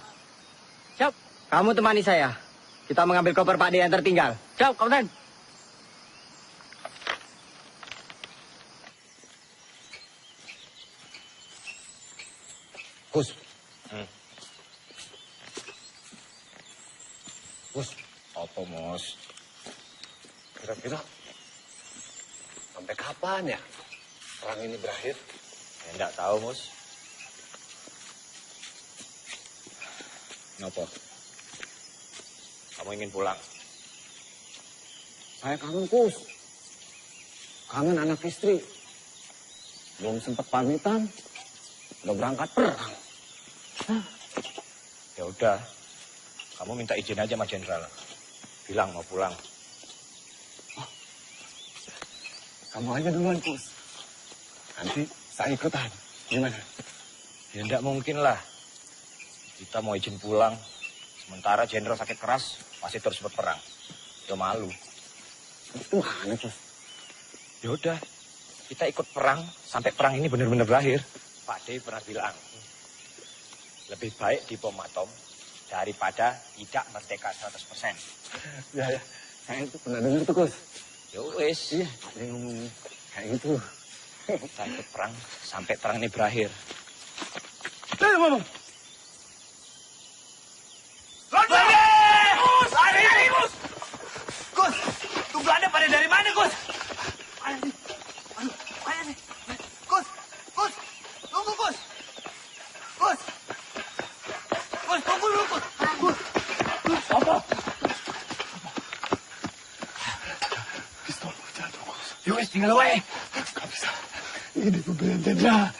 siap. Kamu temani saya. Kita mengambil koper Pak D yang tertinggal. Siap, Kapten. Gus. Gus, apa, Mos? Kira-kira sampai kapan ya perang ini berakhir? Ya, enggak tahu, Mus. Kenapa? Kamu ingin pulang? Saya kangen, Gus. Kangen anak istri. Belum sempat pamitan, udah berangkat perang. Ya udah, kamu minta izin aja sama Jenderal. Bilang mau pulang. Kamu aja duluan, Gus. Nanti saya ikutan. Gimana? Ya enggak mungkin lah. Kita mau izin pulang, sementara Jenderal sakit keras, masih terus berperang. Ya malu. Itu mana, Gus? Ya udah, kita ikut perang sampai perang ini benar-benar berakhir. Pak D pernah bilang, lebih baik dibom atom daripada tidak merdeka 100%. Ya, saya itu pernah dengar tuh, Gus. Ya wis. Iya, ada yang ngomong kayak gitu. Kita ikut perang sampai perang ini berakhir. Ngomong. Gus! Lari, Gus! Gus! Tuh Belanda pada dari mana, Gus? Ayo nih. Gus! Gus! Tunggu, Gus! Gus! Gus, tunggu dulu, Gus! Gus! Gus! Apa? Pistol jatuh, Gus. Yowes, tinggal wae. Gak bisa. Ini pemberian Jenderal.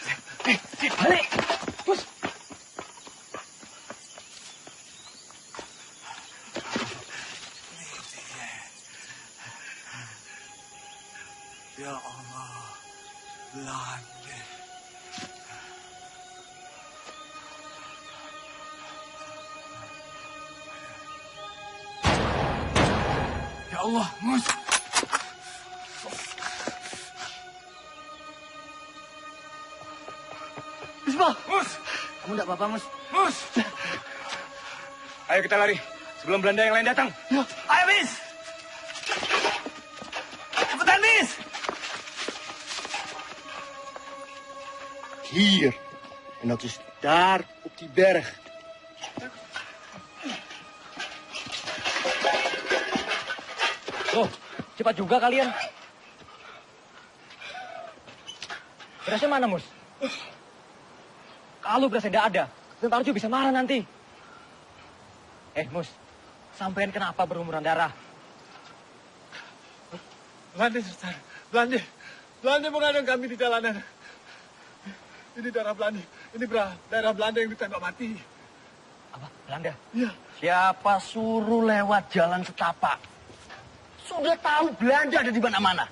Balik! Gus! Ya Allah, Belanda. Ya Allah, Mus. Bismillah. Mus. Kamu enggak apa-apa, Mus? Mus. Ayo kita lari, sebelum Belanda yang lain datang. Ya. Ayo, Bis! Cepetan, Bis! Hier. En dat is daar op die berg. Loh, cepat juga kalian. Berasnya mana, Mus? Kalau berasnya tidak ada, Tentara Arjo bisa marah nanti. Mus, sampean kenapa berumuran darah? Belanda, Sultan. Belanda. Belanda mengadang kami di jalanan. Ini daerah Belanda. Ini daerah Belanda yang ditembak mati. Apa? Belanda? Iya. Siapa suruh lewat jalan setapak? Sudah tahu Belanda ada di mana-mana.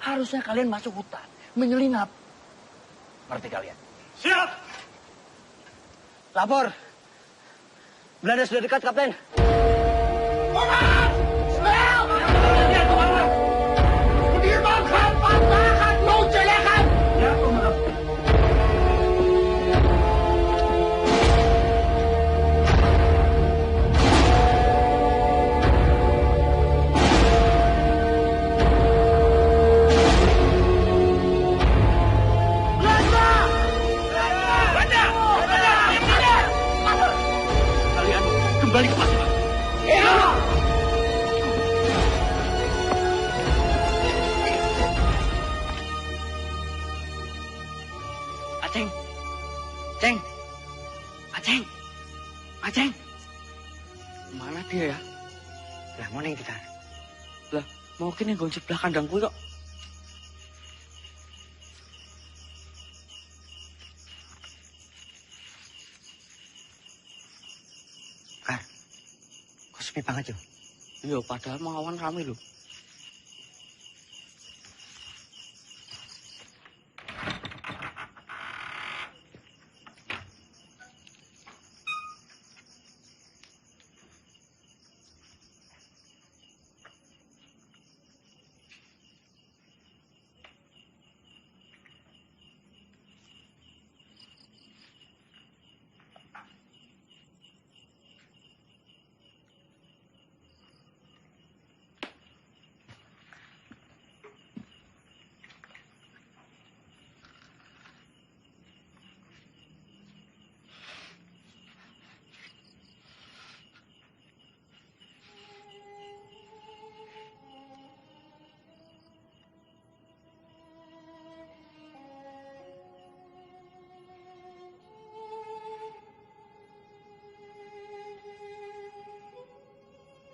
Harusnya kalian masuk hutan, menyelinap. Ngerti kalian? Siap! Lapor. Belanda sudah dekat, Kapten. Belanda! Lah mau ning di kana. Lah mau kene nggon sebelah kandang kuwi kok. Kar. Kok sepi banget yo. Yo padahal mau awan rame lho.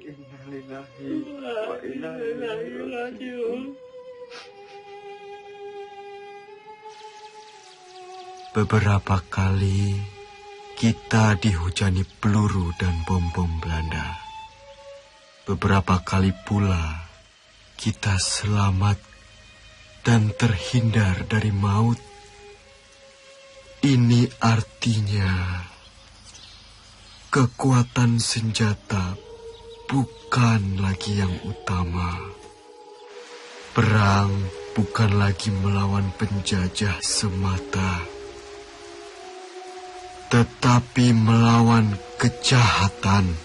Innalillahi wa inna ilaihi raji'un. Beberapa kali kita dihujani peluru dan bom-bom Belanda. Beberapa kali pula kita selamat dan terhindar dari maut. Ini artinya kekuatan senjata bukan lagi yang utama. Perang bukan lagi melawan penjajah semata, tetapi melawan kejahatan.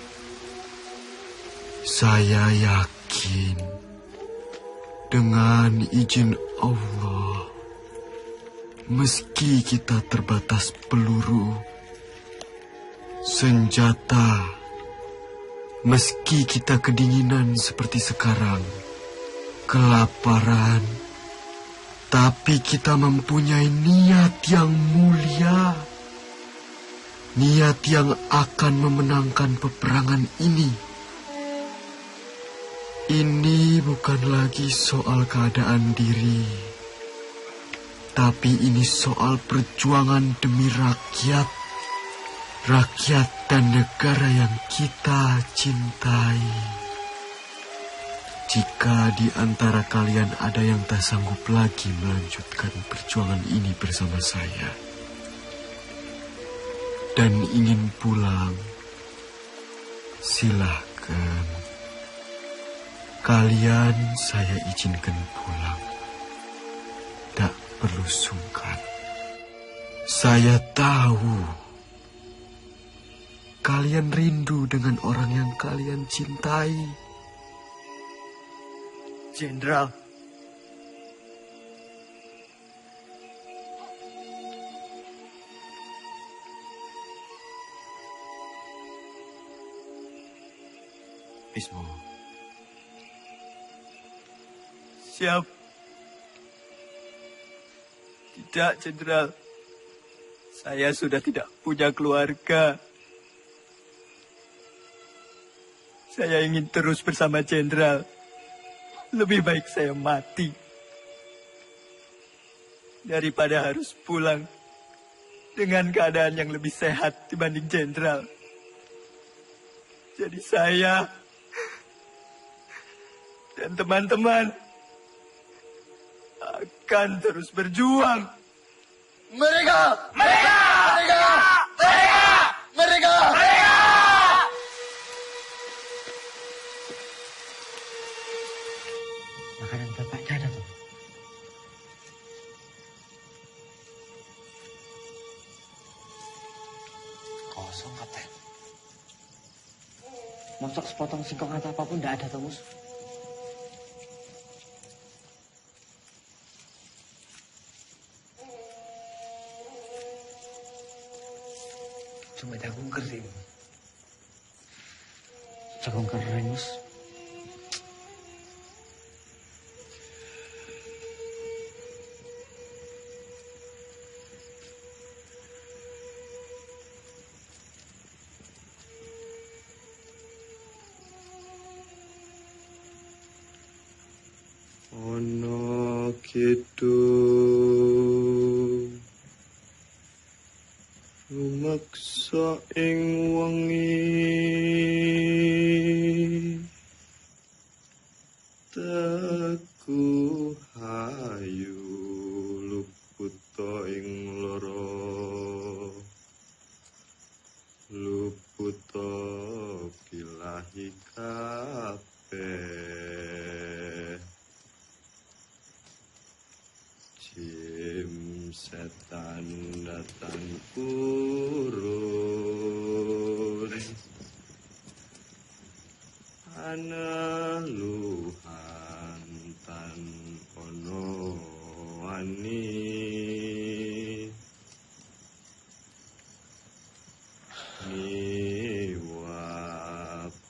Saya yakin dengan izin Allah, meski kita terbatas peluru, senjata, meski kita kedinginan seperti sekarang, kelaparan, tapi kita mempunyai niat yang mulia. Niat yang akan memenangkan peperangan ini. Ini bukan lagi soal keadaan diri, tapi ini soal perjuangan demi rakyat. Rakyat dan negara yang kita cintai. Jika di antara kalian ada yang tak sanggup lagi melanjutkan perjuangan ini bersama saya dan ingin pulang, silahkan. Kalian saya izinkan pulang. Tak perlu sungkan. Saya tahu kalian rindu dengan orang yang kalian cintai. Jenderal. Bismo. Siap. Tidak, Jenderal. Saya sudah tidak punya keluarga. Saya ingin terus bersama Jenderal. Lebih baik saya mati daripada harus pulang dengan keadaan yang lebih sehat dibanding Jenderal. Jadi saya dan teman-teman akan terus berjuang. Mereka! Mereka! Mereka! Mereka! Mereka! Mereka! Makanan bapak ada tuh. Kosong, Kapten. Mosok sepotong singkong atau apapun tidak ada, Tomus. Cuma jagung kering. Jagung kering, Mus. Ono kidung rumeksa ing wengi teku hayu luputa ing lara luputa pilahi kabeh jim setan datang urun ana luhan tan ono wani niwa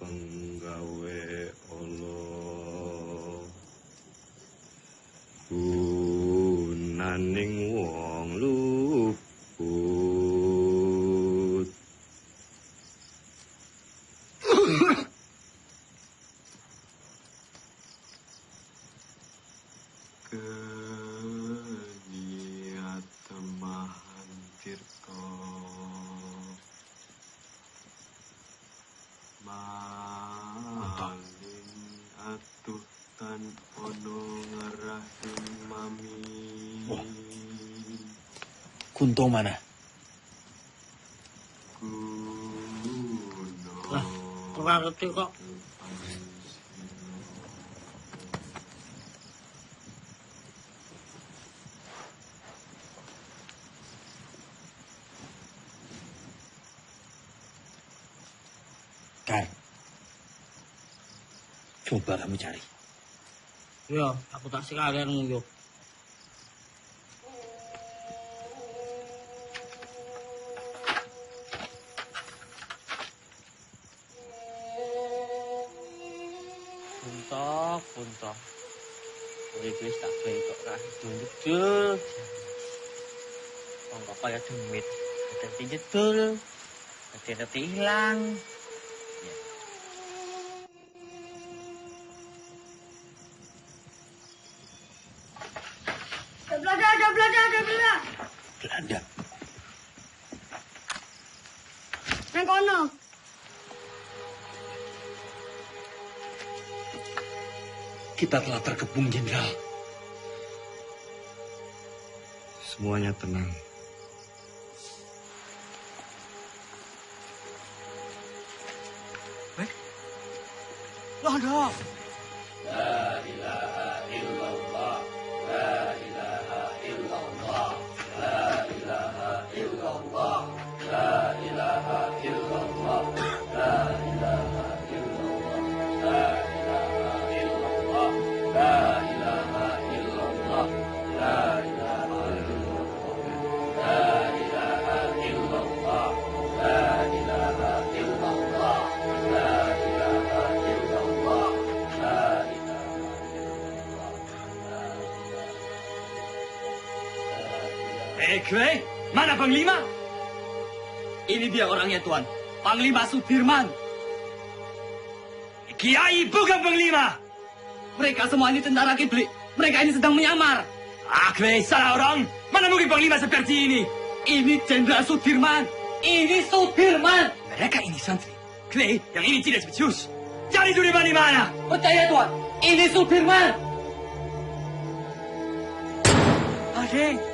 penggawe Allah gunaning wong luput keniat temahan tirta maling atuh tan ono ngerahim mami Kunto mana? Lah, kurang ngerti kok. Kar, coba kamu cari. Ya, aku tak sekalian nguyuh. Punta. Kowe wis tak gawe kok ra dul. Wong kok kaya demit. Dadi jedul. Dadi ilang. Ada belanda. Belanda. Nang kono. Kita telah terkepung, Jenderal. semuanya tenang. Londo. La ilaha illallah. La ilaha illallah. La ilaha illallah. La ilaha illallah. La ilaha illallah. La ilaha illallah. La ilaha illallah. La ilaha illallah. La ilaha illallah. La ilaha illallah. La ilaha illallah. Kwe, mana Panglima? Ini dia orangnya, Tuan. Panglima Sudirman. Kiai bukan Panglima. Mereka semua ini tentara kibli. Mereka ini sedang menyamar. Kwe, salah orang. Mana mungkin Panglima seperti ini? Ini Jenderal Sudirman. Ini Sudirman. Mereka ini santri. Kwe, yang ini tidak becus. Cari Sudirman di mana? Percaya, Tuan. Ini Sudirman. Adik.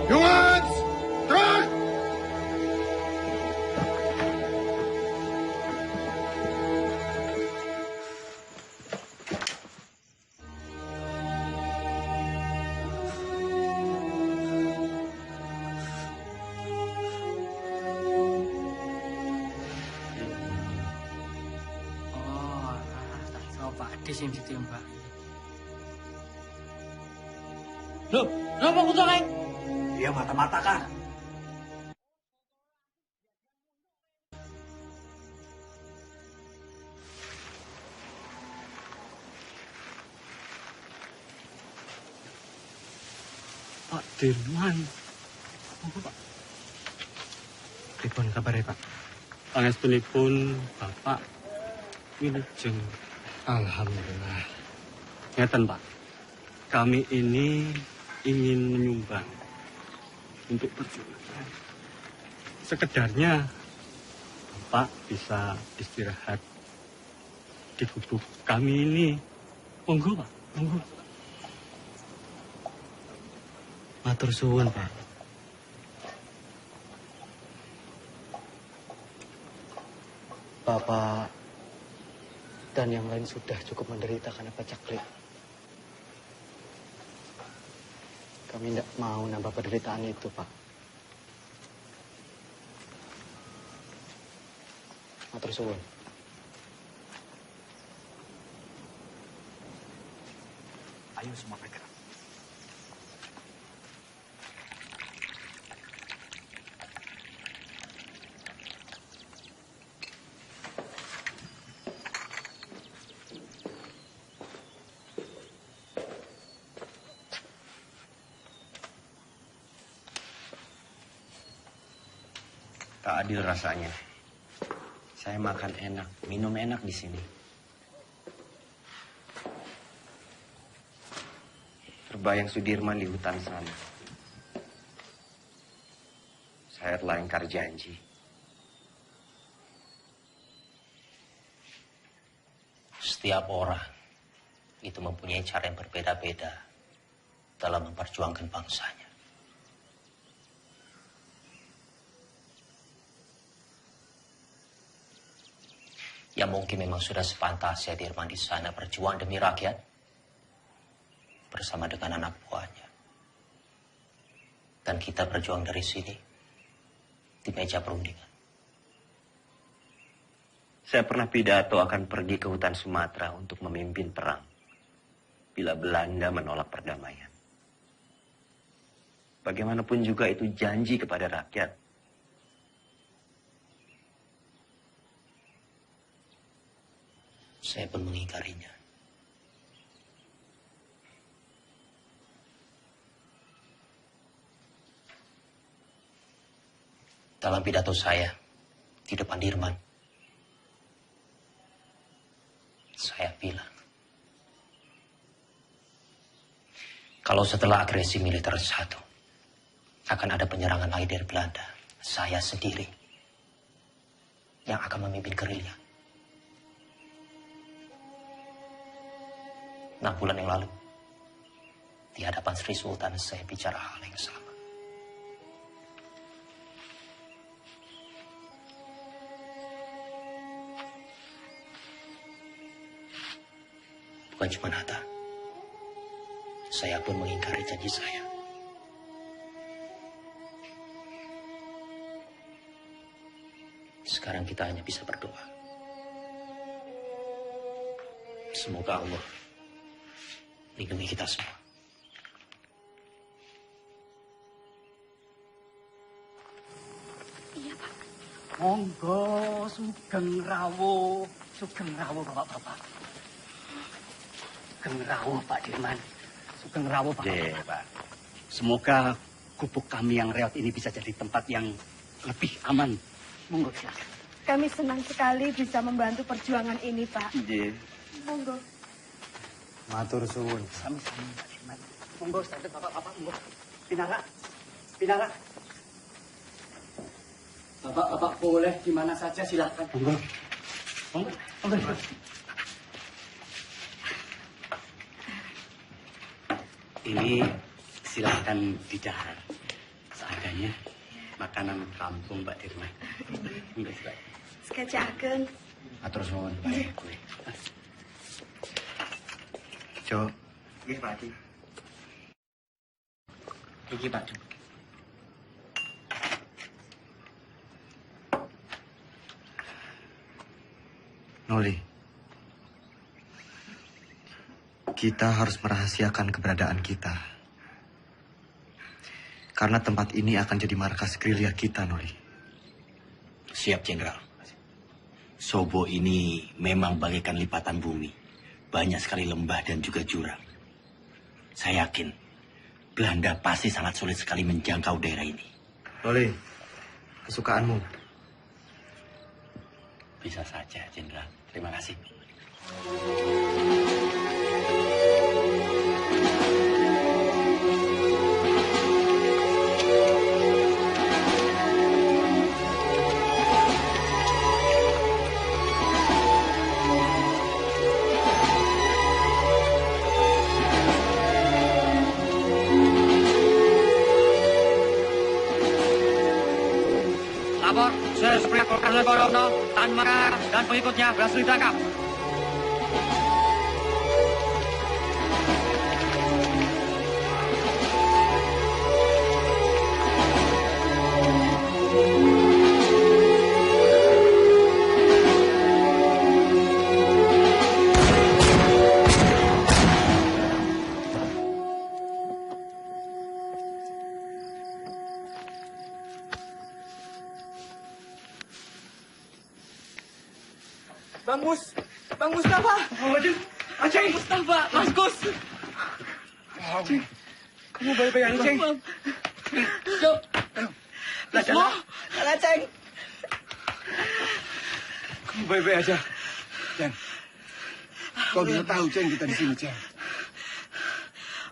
Jongens, terug! Oh, tak tahu Pak Ades yang ditembak. Loh, kenapa aku tuh, Kang? Dia mata-mata kan? Pak Dirman. Apa, Pak? Pripun kabare, Pak? Pangestunipun Bapak wilujeng. Alhamdulillah. Ngeten, Pak. Kami ini ingin menyumbang untuk perjuangan. Sekedarnya Bapak bisa istirahat di gubuk kami ini. Monggo, Pak. Monggo. Matur suwun, Pak. Bapak dan yang lain sudah cukup menderita karena pacaklik. Kami tidak mau nambah penderitaan itu, Pak. Matur suwun. Ayo semua bergerak. Tak adil rasanya. Saya makan enak, minum enak di sini. Terbayang Sudirman di hutan sana. Saya telah ingkar janji. Setiap orang itu mempunyai cara yang berbeda-beda dalam memperjuangkan bangsanya. Ya mungkin memang sudah sepantasnya Dirman di sana berjuang demi rakyat bersama dengan anak buahnya. Dan kita berjuang dari sini di meja perundingan. Saya pernah pidato akan pergi ke hutan Sumatera untuk memimpin perang bila Belanda menolak perdamaian. Bagaimanapun juga itu janji kepada rakyat. Saya pun mengingkarinya. Dalam pidato saya di depan Dirman, saya bilang, kalau setelah agresi militer satu, akan ada penyerangan lagi dari Belanda, saya sendiri yang akan memimpin gerilya. 6 bulan yang lalu, di hadapan Sri Sultan saya bicara hal yang sama. Bukan cuma Hatta, saya pun mengingkari janji saya. Sekarang kita hanya bisa berdoa. Semoga Allah lindungi kita semua. Iya, Pak. Monggo, sugeng rawuh Bapak-bapak. Sugeng rawuh Pak Dirman. Sugeng rawuh Bapak-bapak. Semoga gubuk kami yang reot ini bisa jadi tempat yang lebih aman. Monggo, silakan. Kami senang sekali bisa membantu perjuangan ini, Pak. Iya. Monggo. Matur suwun. Sami-sami Pak Dirman. Monggo, sadar Bapak-bapak, monggo. Pinara. Bapak-bapak boleh di mana saja silakan. Monggo. Monggo. Ini silakan didahar. Seadanya makanan kampung Pak Dirman. Monggo silakan. Sekejap, Matur suwun, Pak. Jo. Nggih, Pak Adi. Iki, Pak. Noli. Kita harus merahasiakan keberadaan kita. Karena tempat ini akan jadi markas gerilya kita, Noli. Siap, Jenderal. Sobo ini memang bagaikan lipatan bumi. Banyak sekali lembah dan juga jurang. Saya yakin Belanda pasti sangat sulit sekali menjangkau daerah ini. Noli, kesukaanmu. Bisa saja, Jenderal. Terima kasih. Lapor, Sir Supriya Kolonel Gorovno, Tan Mara dan pengikutnya berhasil ditangkap. Bang Mustafa. Aceng, Mustafa, Mas Gus. Aceng, kamu baik-baik aja, Aceng. Yuk. Semua, Aceng. Kamu baik-baik aja, Ceng. Kau bisa tahu, Ceng, kita di sini, Ceng.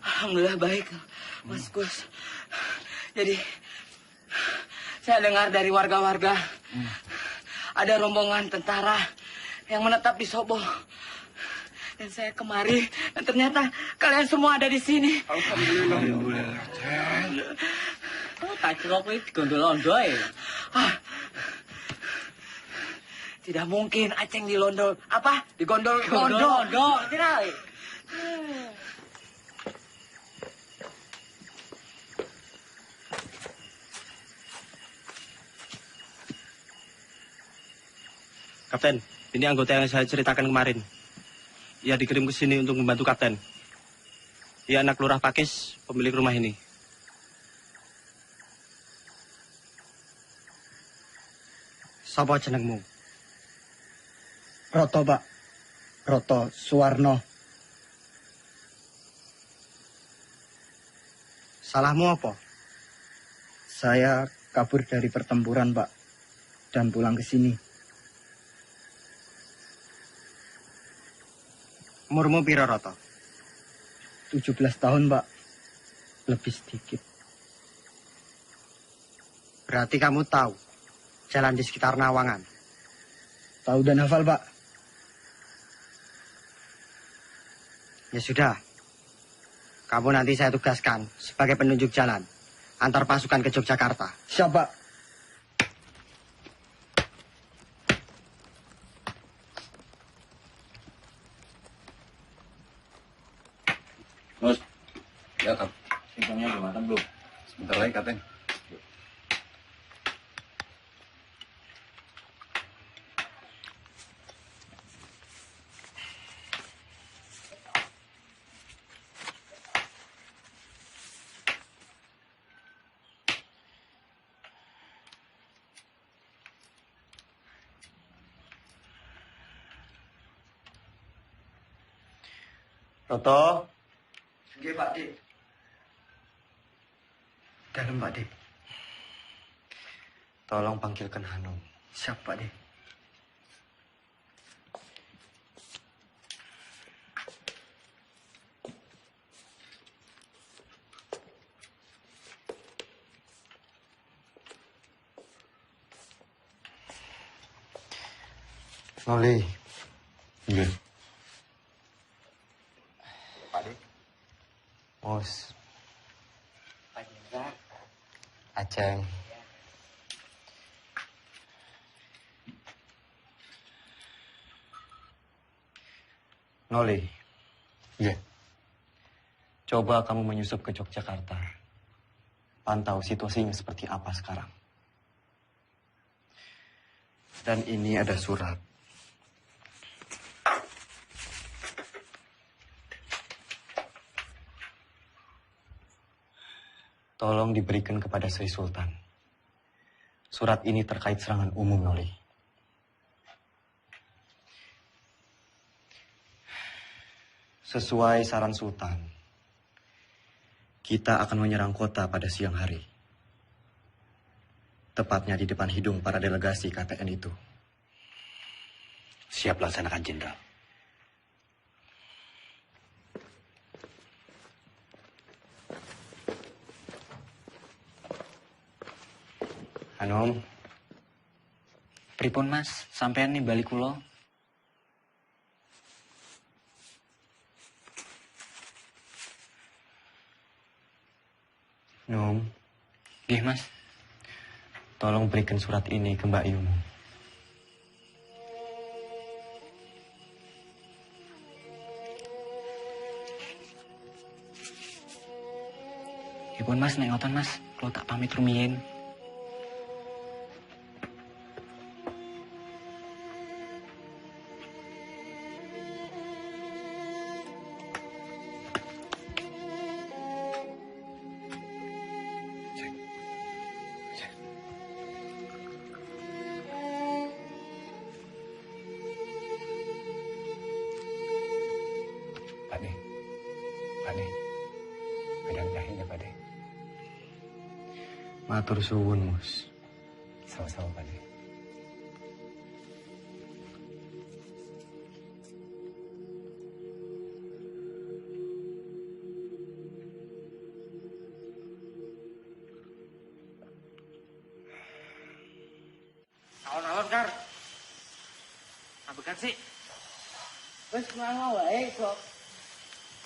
Alhamdulillah baik, Mas Gus. Jadi, saya dengar dari warga-warga ada rombongan tentara yang menetap di Sobo. Dan saya kemari, dan ternyata kalian semua ada di sini. Alhamdulillah, Ceng. Oh, tak celok ini digondol-ondol ya. Tidak mungkin Aceng dilondol. Apa? Digondol-gondol. Tidak. Kapten, ini anggota yang saya ceritakan kemarin. Ia dikirim ke sini untuk membantu Kapten. Ia anak Lurah Pakis, pemilik rumah ini. Sapa jenengmu? Roto, Pak. Roto Suwarno. Salahmu apa? Saya kabur dari pertempuran, Pak. Dan pulang ke sini. Umurmu piro, Roto? 17 tahun, Pak. Lebih sedikit. Berarti kamu tahu jalan di sekitar Nawangan? Tahu dan hafal, Pak. Ya sudah. Kamu nanti saya tugaskan sebagai penunjuk jalan antar pasukan ke Yogyakarta. Siap, Pak. Mus, ya Kap. Singkongnya udah matang belum? Sebentar lagi, Kapten. Roto. Nggih, Pak Dik. Dalam, Pak Dik. Tolong panggilkan Hanum. Siap, Pak Dik. Noli. Iya. Pak Dik. Mus. Pak Jenderal. Aceng. Noli. Iya. Coba kamu menyusup ke Yogyakarta. Pantau situasinya seperti apa sekarang. Dan ini ada surat. Tolong diberikan kepada Sri Sultan. Surat ini terkait serangan umum, Noli. Sesuai saran Sultan, kita akan menyerang kota pada siang hari. Tepatnya di depan hidung para delegasi KTN itu. Siap laksanakan, Jenderal. Anom. Pripun Mas, sampean nih balik kula. Nom, Nggih, Mas. tolong berikan surat ini ke Mbak Yumu. Ipun Mas, nek ngoten Mas, kula tak pamit rumiyin. Matur suwun, Mus. Sama-sama, Pak De. Alon-alon, Kar. Abekan sih. Wes ngono wae, Sob.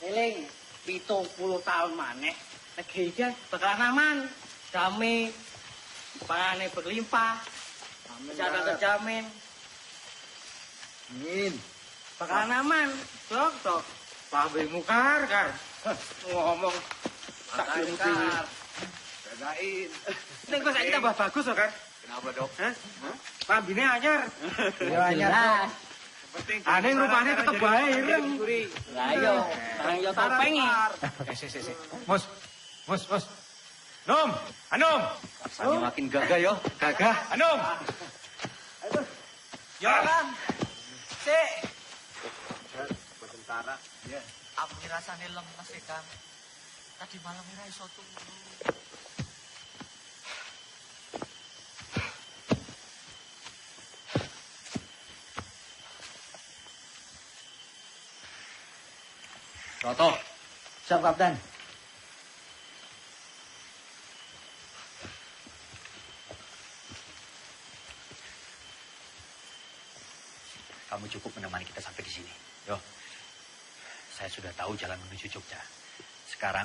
Eling 70 tahun maneh negeri iki bakalan aman. Damai, pangannya berlimpah, kesehatan terjamin. Amin. Bakalan aman, Dok. Pabemu Kar. Ngomong tak Kar. Jagain. Nek kok saiki tambah bagus kok, Kar. Kenapa, Dok? Hah? Pambine anyar. Iya anyar. Penting. Ane rupane tetep bae ireng. Lah iya, nang yo topengi. Sik. Mus. Nom, Anom. Rasanya makin gagah yo. Gagah, Anom. Yo. Sik. Tentara. Ya. Aku rasane lemes e, Kang. Tadi malam ora iso turu. Toto. Siap, Kapten. Kamu cukup menemani kita sampai di sini. Yo, saya sudah tahu jalan menuju Jogja. Sekarang,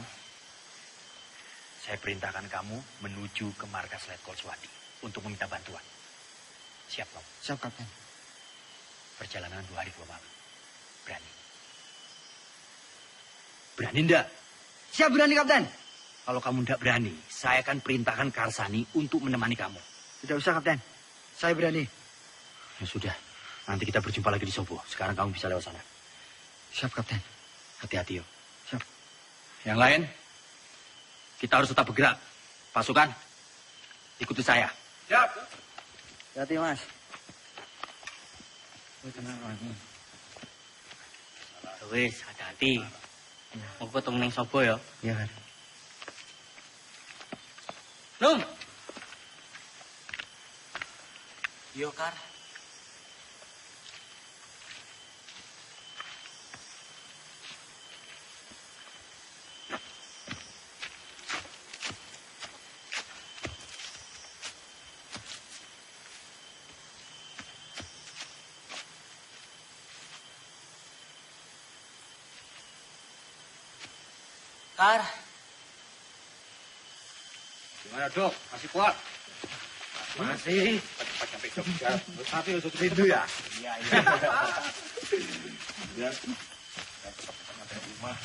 saya perintahkan kamu menuju ke markas Letkol Swati untuk meminta bantuan. Siap, Nom? Siap, Kapten. Perjalanan 2 hari 2 malam. Berani? Berani ndak? Siap, berani, Kapten. Kalau kamu ndak berani, saya akan perintahkan Karsani untuk menemani kamu. Tidak usah, Kapten. Saya berani. Ya sudah. Nanti kita berjumpa lagi di Sobo. Sekarang kamu bisa lewat sana. Siap, Kapten. Hati-hati, yo. Siap. Yang lain, kita harus tetap bergerak. Pasukan, ikuti saya. Siap. Hati, Mas. Wis, hati-hati. Mau ketemu ning Sobo ya? Iya, Kar. Nom. Yo, Kar. Kar. Gimana, Dok? Masih kuat? Masih. Cepat sampai Jogja. Tapi untuk rindu ya? Iya. Ya. Tetap ada rumah.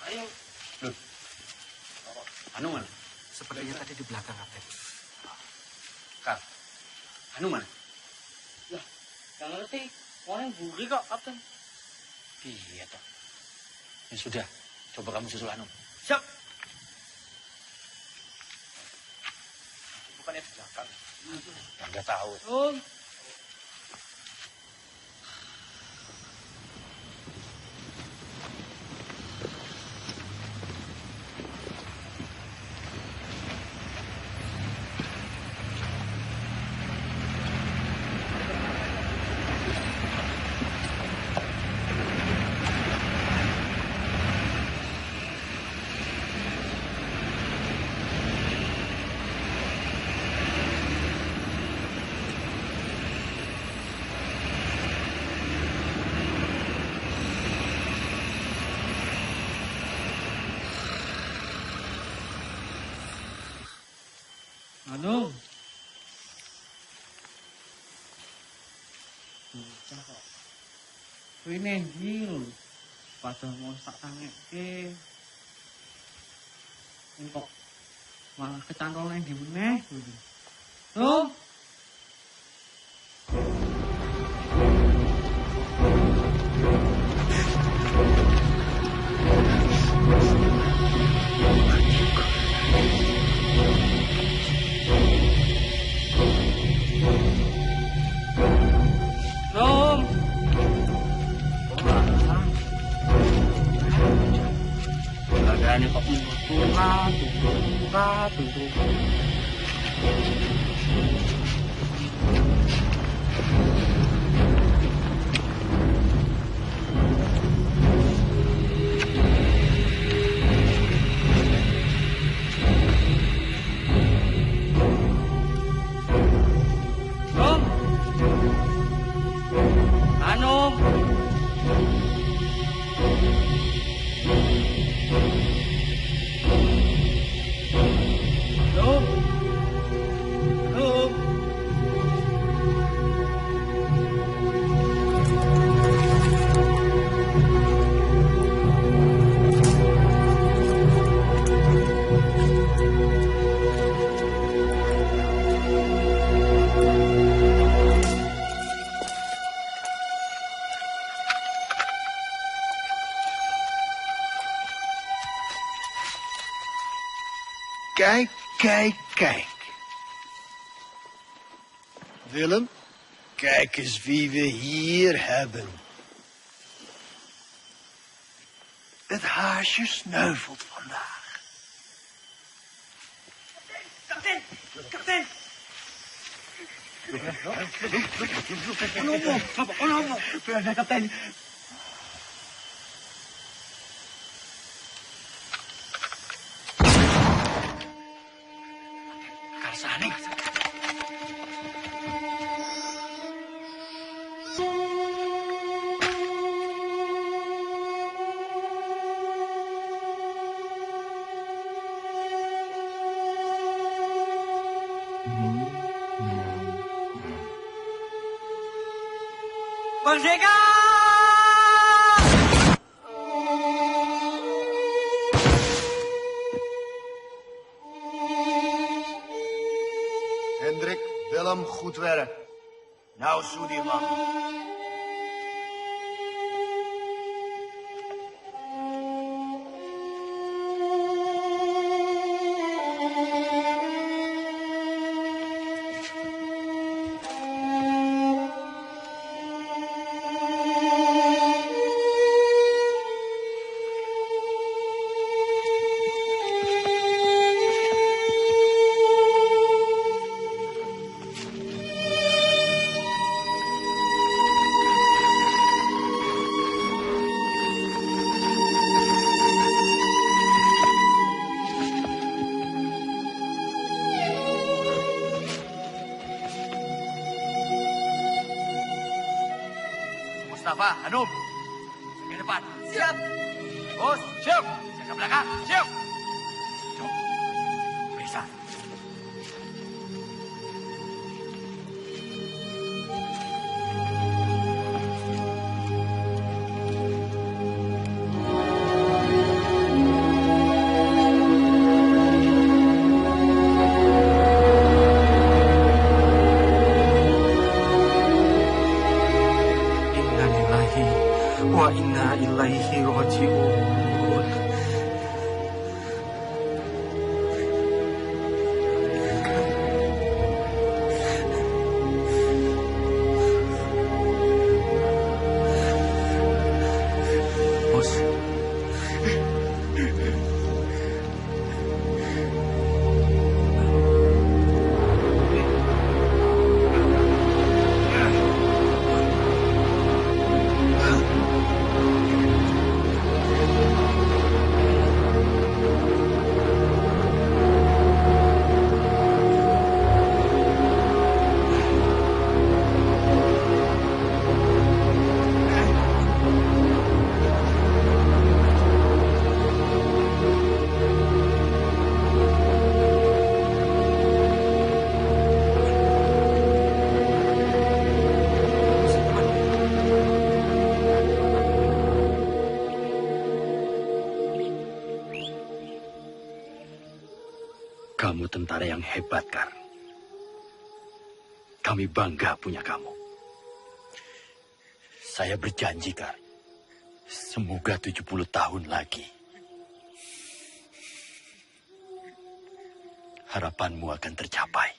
Ayo. Loh. Anu mana? Sepertinya tadi di belakang, Kapten. Kak, Anu mana? Lah, gak ngerti. Orang buri kok, Kapten. Iya, toh. Ya sudah, coba kamu susul Anu. Siap. Bukannya di belakang. Nggak tahu. Anu. Kuwi nendi lho. Padahal mau tak tangekke. Kok malah kecantol nang ndi meneh. Loh. Ini kok tunggu. Kijk. Willem, kijk eens wie we hier hebben. Het haasje sneuvelt vandaag. Kapten! Ano? Kapten. Karsane. Merdeka! Hendrik, Willem, goed werk. Nou, Soedirman. Mustafa, Hanum, ke depan. Siap. Bos, siap. Saya ke belakang. Siap. Bisa. Wa inna ilaihi raji'un. Kamu tentara yang hebat, Kar. Kami bangga punya kamu. Saya berjanji, Kar. Semoga 70 tahun lagi. Harapanmu akan tercapai.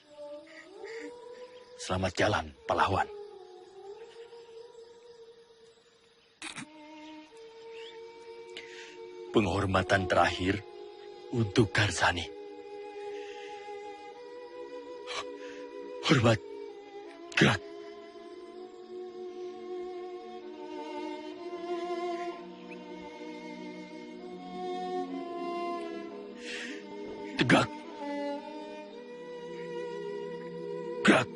Selamat jalan, pahlawan. Penghormatan terakhir untuk Karsani. Hormat, gerak. Tegak. Gerak.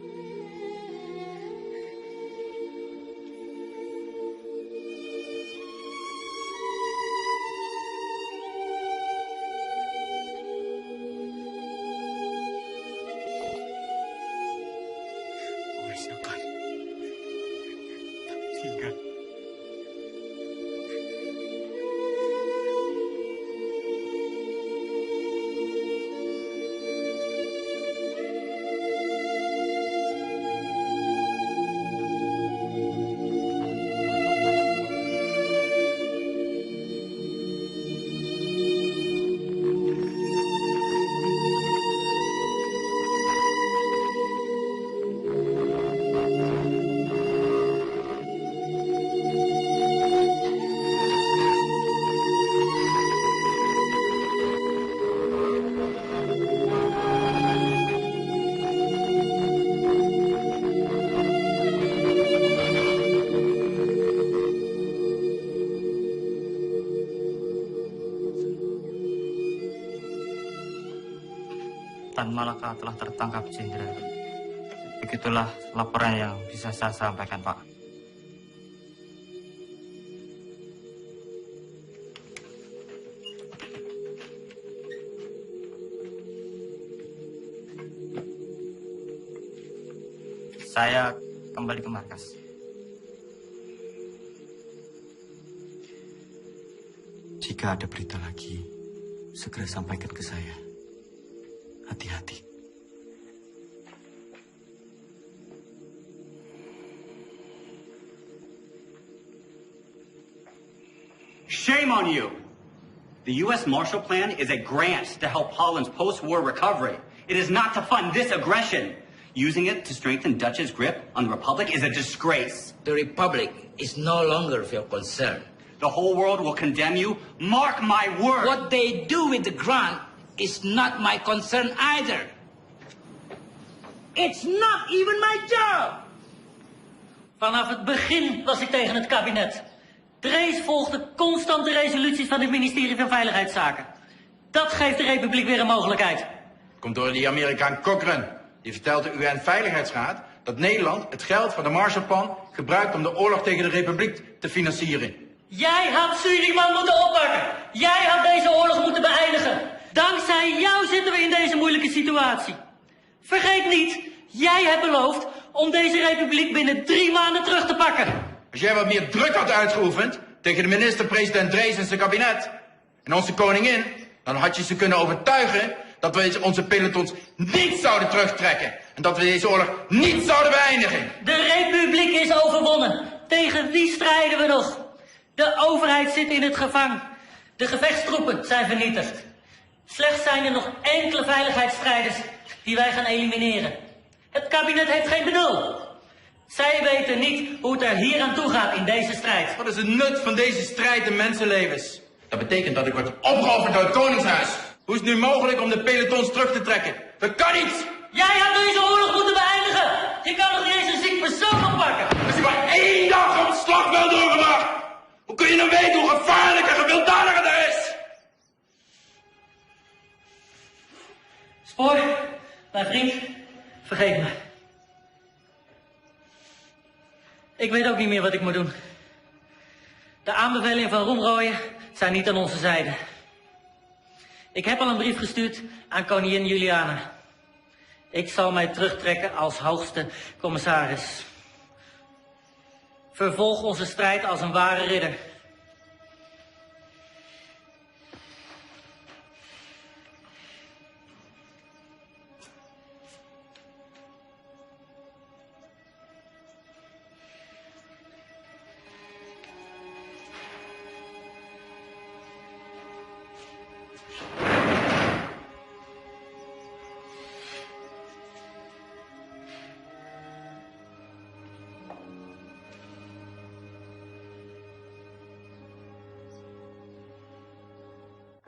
Tan Malaka telah tertangkap Jenderal. Begitulah laporan yang bisa saya sampaikan, Pak. Saya kembali ke markas. Jika ada berita lagi, segera sampaikan ke saya. Hati-hati. Shame on you! The U.S. Marshall Plan is a grant to help Holland's post-war recovery. It is not to fund this aggression. Using it to strengthen Dutch's grip on the Republic is a disgrace. The Republic is no longer of your concern. The whole world will condemn you. Mark my word! What they do with the grant is not my concern either. It's not even my job! Vanaf het begin was ik tegen het kabinet. Drees volgde constant de resoluties van het ministerie van Veiligheidszaken. Dat geeft de Republiek weer een mogelijkheid. Komt door die Amerikaan Cochrane. Die vertelt de UN-veiligheidsraad dat Nederland het geld van de Marshallplan gebruikt om de oorlog tegen de Republiek te financieren. Jij had Suriname moeten oppakken. Jij had deze oorlog moeten beëindigen. Dankzij jou zitten we in deze moeilijke situatie. Vergeet niet, jij hebt beloofd om deze republiek binnen 3 maanden terug te pakken. Als jij wat meer druk had uitgeoefend tegen de minister-president Drees en zijn kabinet en onze koningin, dan had je ze kunnen overtuigen dat we onze pelotons niet zouden terugtrekken en dat we deze oorlog niet zouden beëindigen. De republiek is overwonnen. Tegen wie strijden we nog? De overheid zit in het gevangen. De gevechtstroepen zijn vernietigd. Slechts zijn er nog enkele veiligheidsstrijders die wij gaan elimineren. Het kabinet heeft geen benul. Zij weten niet hoe het er hier aan toe gaat in deze strijd. Wat is het nut van deze strijd in mensenlevens? Dat betekent dat ik word opgeofferd door het Koningshuis. Hoe is het nu mogelijk om de pelotons terug te trekken? Dat kan niet! Jij had deze oorlog moeten beëindigen! Je kan nog niet eens een ziek persoon oppakken! Als je maar 1 dag op het slagveld doorgebracht! Hoe kun je dan weten hoe gevaarlijk en gewelddadig het er is? Spoor, mijn vriend, vergeet me. Ik weet ook niet meer wat ik moet doen. De aanbevelingen van Roemrooyen zijn niet aan onze zijde. Ik heb al een brief gestuurd aan koningin Juliana. Ik zal mij terugtrekken als hoogste commissaris. Vervolg onze strijd als een ware ridder.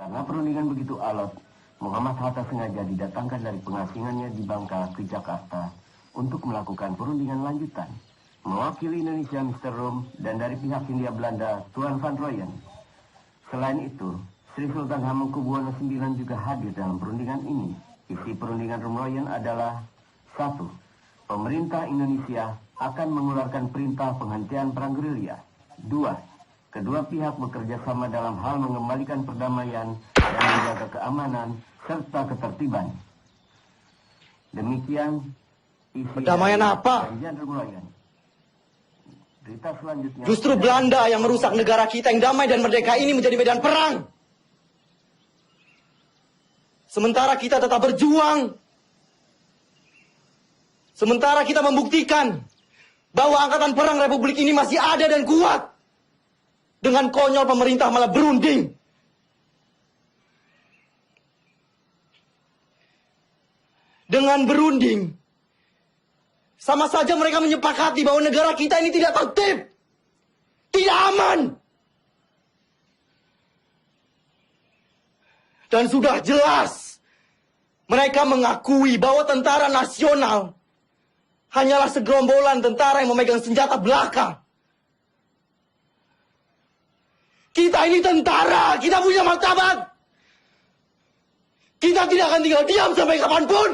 Karena perundingan begitu alot, Muhammad Hatta sengaja didatangkan dari pengasingannya di Bangka ke Jakarta untuk melakukan perundingan lanjutan. Mewakili Indonesia Mr. Rom dan dari pihak Hindia Belanda Tuan Van Rooyen. Selain itu, Sri Sultan Hamengkubuwono IX juga hadir dalam perundingan ini. Isi perundingan Rom Rooyen adalah 1. Pemerintah Indonesia akan mengeluarkan perintah penghentian perang gerilya. 2. Kedua pihak bekerja sama dalam hal mengembalikan perdamaian dan menjaga keamanan serta ketertiban. Demikian isi perdamaian apa? perjanjian Rom Rooyen. Berita selanjutnya. Justru Belanda yang merusak negara kita yang damai dan merdeka ini menjadi medan perang. Sementara kita tetap berjuang. Sementara kita membuktikan bahwa angkatan perang Republik ini masih ada dan kuat. Dengan konyol pemerintah malah berunding. Dengan berunding, sama saja mereka menyepakati bahwa negara kita ini tidak tertib. Tidak aman. Dan sudah jelas, mereka mengakui bahwa tentara nasional hanyalah segerombolan tentara yang memegang senjata belaka. Kita ini tentara, kita punya martabat. Kita tidak akan tinggal diam sampai kapanpun.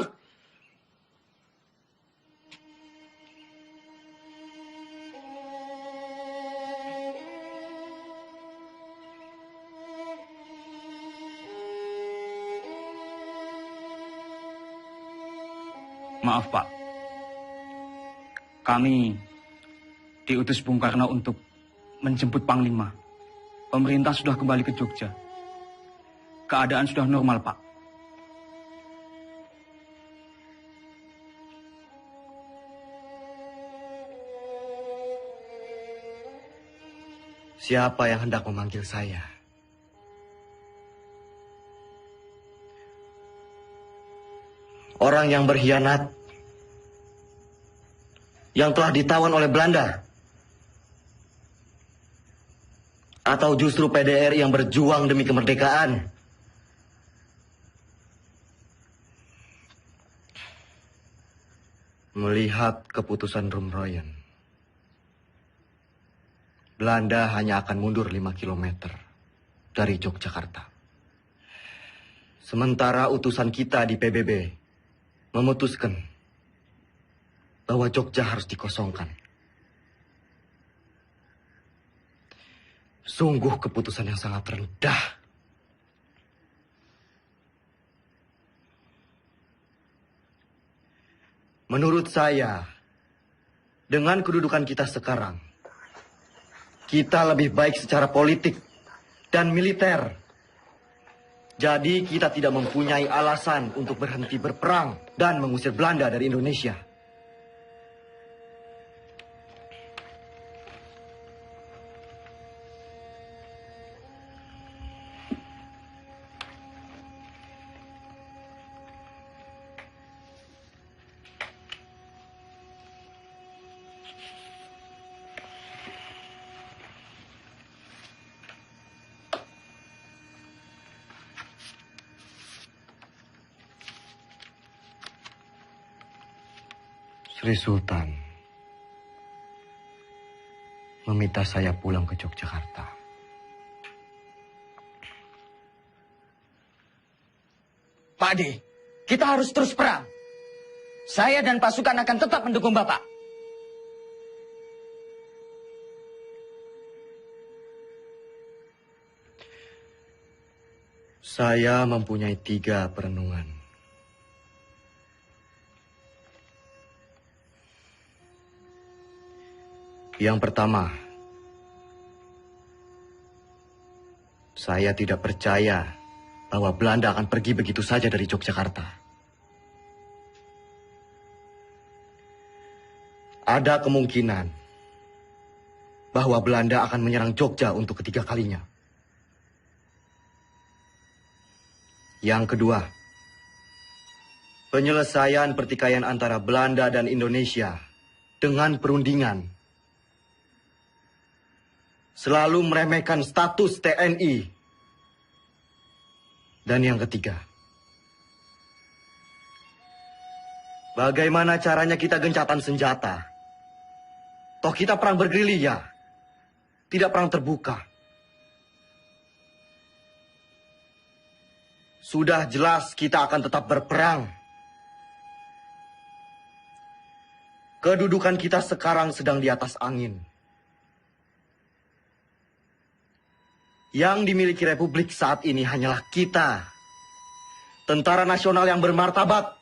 Maaf, Pak. Kami diutus Bung Karno untuk menjemput Panglima. Pemerintah sudah kembali ke Jogja. Keadaan sudah normal, Pak. Siapa yang hendak memanggil saya? Orang yang berkhianat, yang telah ditawan oleh Belanda, atau justru PDR yang berjuang demi kemerdekaan? Melihat keputusan Rom Rooyen, Belanda hanya akan mundur 5 km dari Yogyakarta. Sementara utusan kita di PBB memutuskan bahwa Jogja harus dikosongkan. Sungguh keputusan yang sangat rendah. Menurut saya, dengan kedudukan kita sekarang, kita lebih baik secara politik dan militer. Jadi kita tidak mempunyai alasan untuk berhenti berperang dan mengusir Belanda dari Indonesia. Sri Sultan meminta saya pulang ke Yogyakarta. Pak Ade, kita harus terus perang. Saya dan pasukan akan tetap mendukung Bapak. Saya mempunyai 3 perenungan. Yang pertama, saya tidak percaya bahwa Belanda akan pergi begitu saja dari Yogyakarta. Ada kemungkinan bahwa Belanda akan menyerang Jogja untuk ketiga kalinya. Yang kedua, penyelesaian pertikaian antara Belanda dan Indonesia dengan perundingan selalu meremehkan status TNI Dan yang ketiga, bagaimana caranya kita gencatan senjata? Toh kita perang bergerilya, tidak perang terbuka. Sudah jelas kita akan tetap berperang. Kedudukan kita sekarang sedang di atas angin. Yang dimiliki Republik saat ini hanyalah kita, tentara nasional yang bermartabat,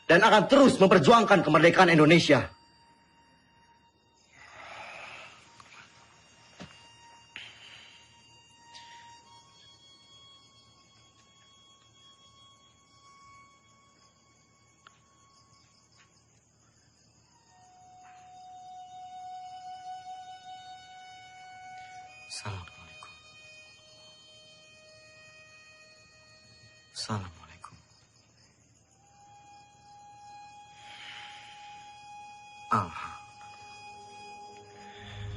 dan akan terus memperjuangkan kemerdekaan Indonesia. Assalamualaikum. Assalamualaikum.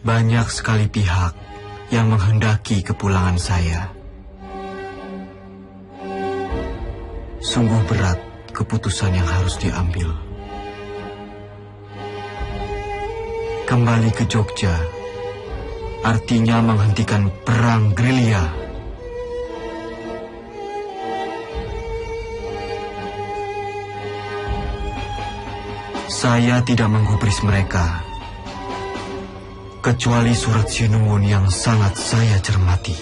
Banyak sekali pihak yang menghendaki kepulangan saya. Sungguh berat keputusan yang harus diambil. Kembali ke Jogja artinya menghentikan perang gerilya. Saya tidak menggubris mereka, kecuali surat Sinuwun yang sangat saya cermati.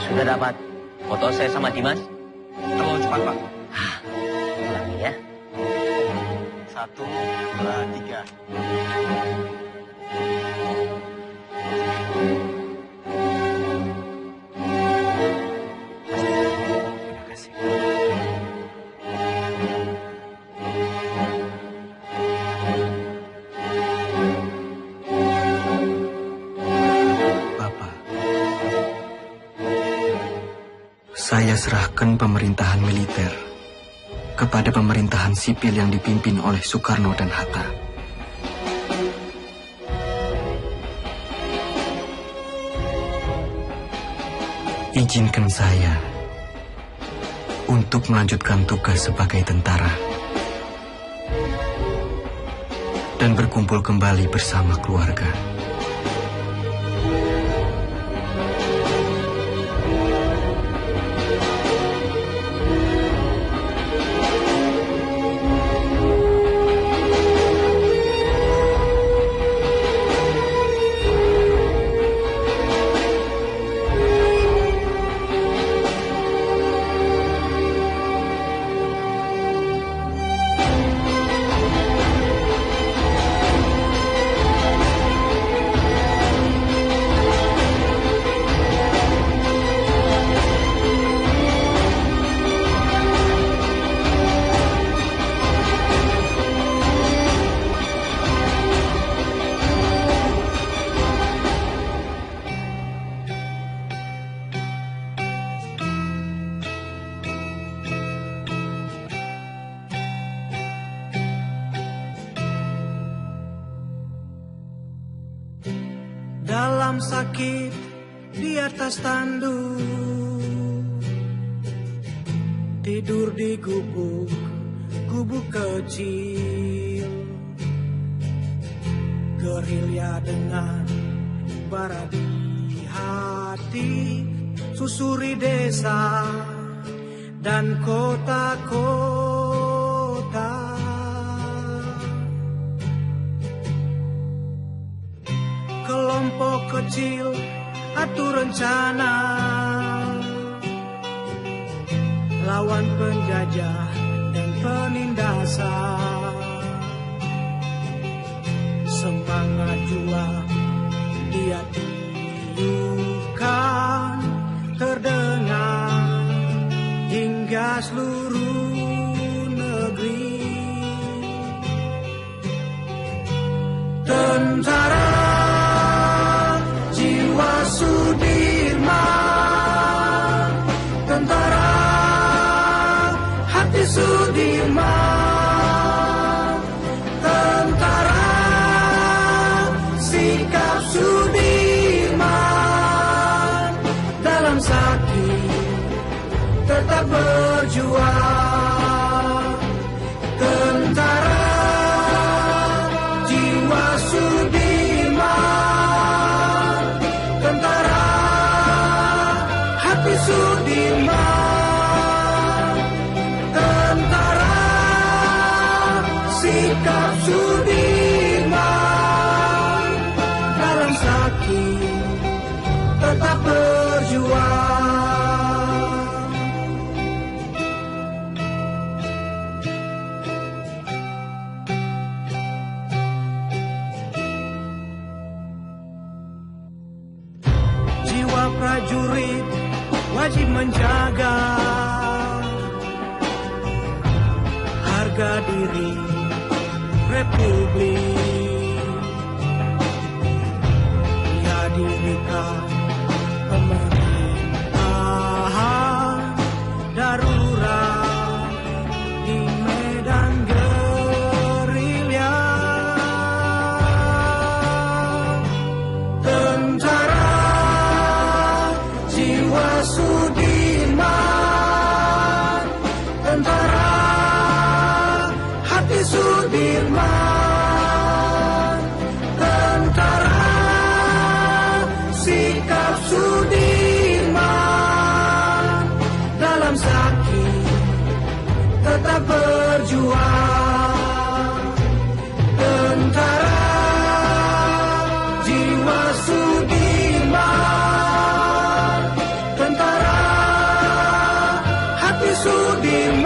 Sudah dapat foto saya sama Dimas? Terlalu cepat, Pak. Ulangi ya. 1, 2, 3. Saya serahkan pemerintahan militer kepada pemerintahan sipil yang dipimpin oleh Soekarno dan Hatta. Izinkan saya untuk melanjutkan tugas sebagai tentara dan berkumpul kembali bersama keluarga. Dalam sakit, di atas tanduk, tidur di gubuk kecil, gerilya dengan bara di hati, susuri desa dan kota-kota. Kelompok kecil atur rencana, lawan penjajah dan penindasan. Semangat juang dia tiupkan, terdengar hingga seluruh negeri. Tentara jiwa Sudirman, tentara hati Sudirman, tentara sikap Sudirman, dalam sakit tetap berjuang. Tentara jiwa Sudirman, tentara hati Sudirman, tentara sikap Sudirman, dalam sakit tetap berjuang. Jiwa prajurit wajib menjaga harga diri Republik. Ya dirikan pemerintahan darurat di medan gerilya. Tentara jiwa Sudirman, tentara hati Sudirman, tentara sikap Sudirman, dalam sakit tetap berjuang. Tentara jiwa Sudirman, tentara hati Sudirman,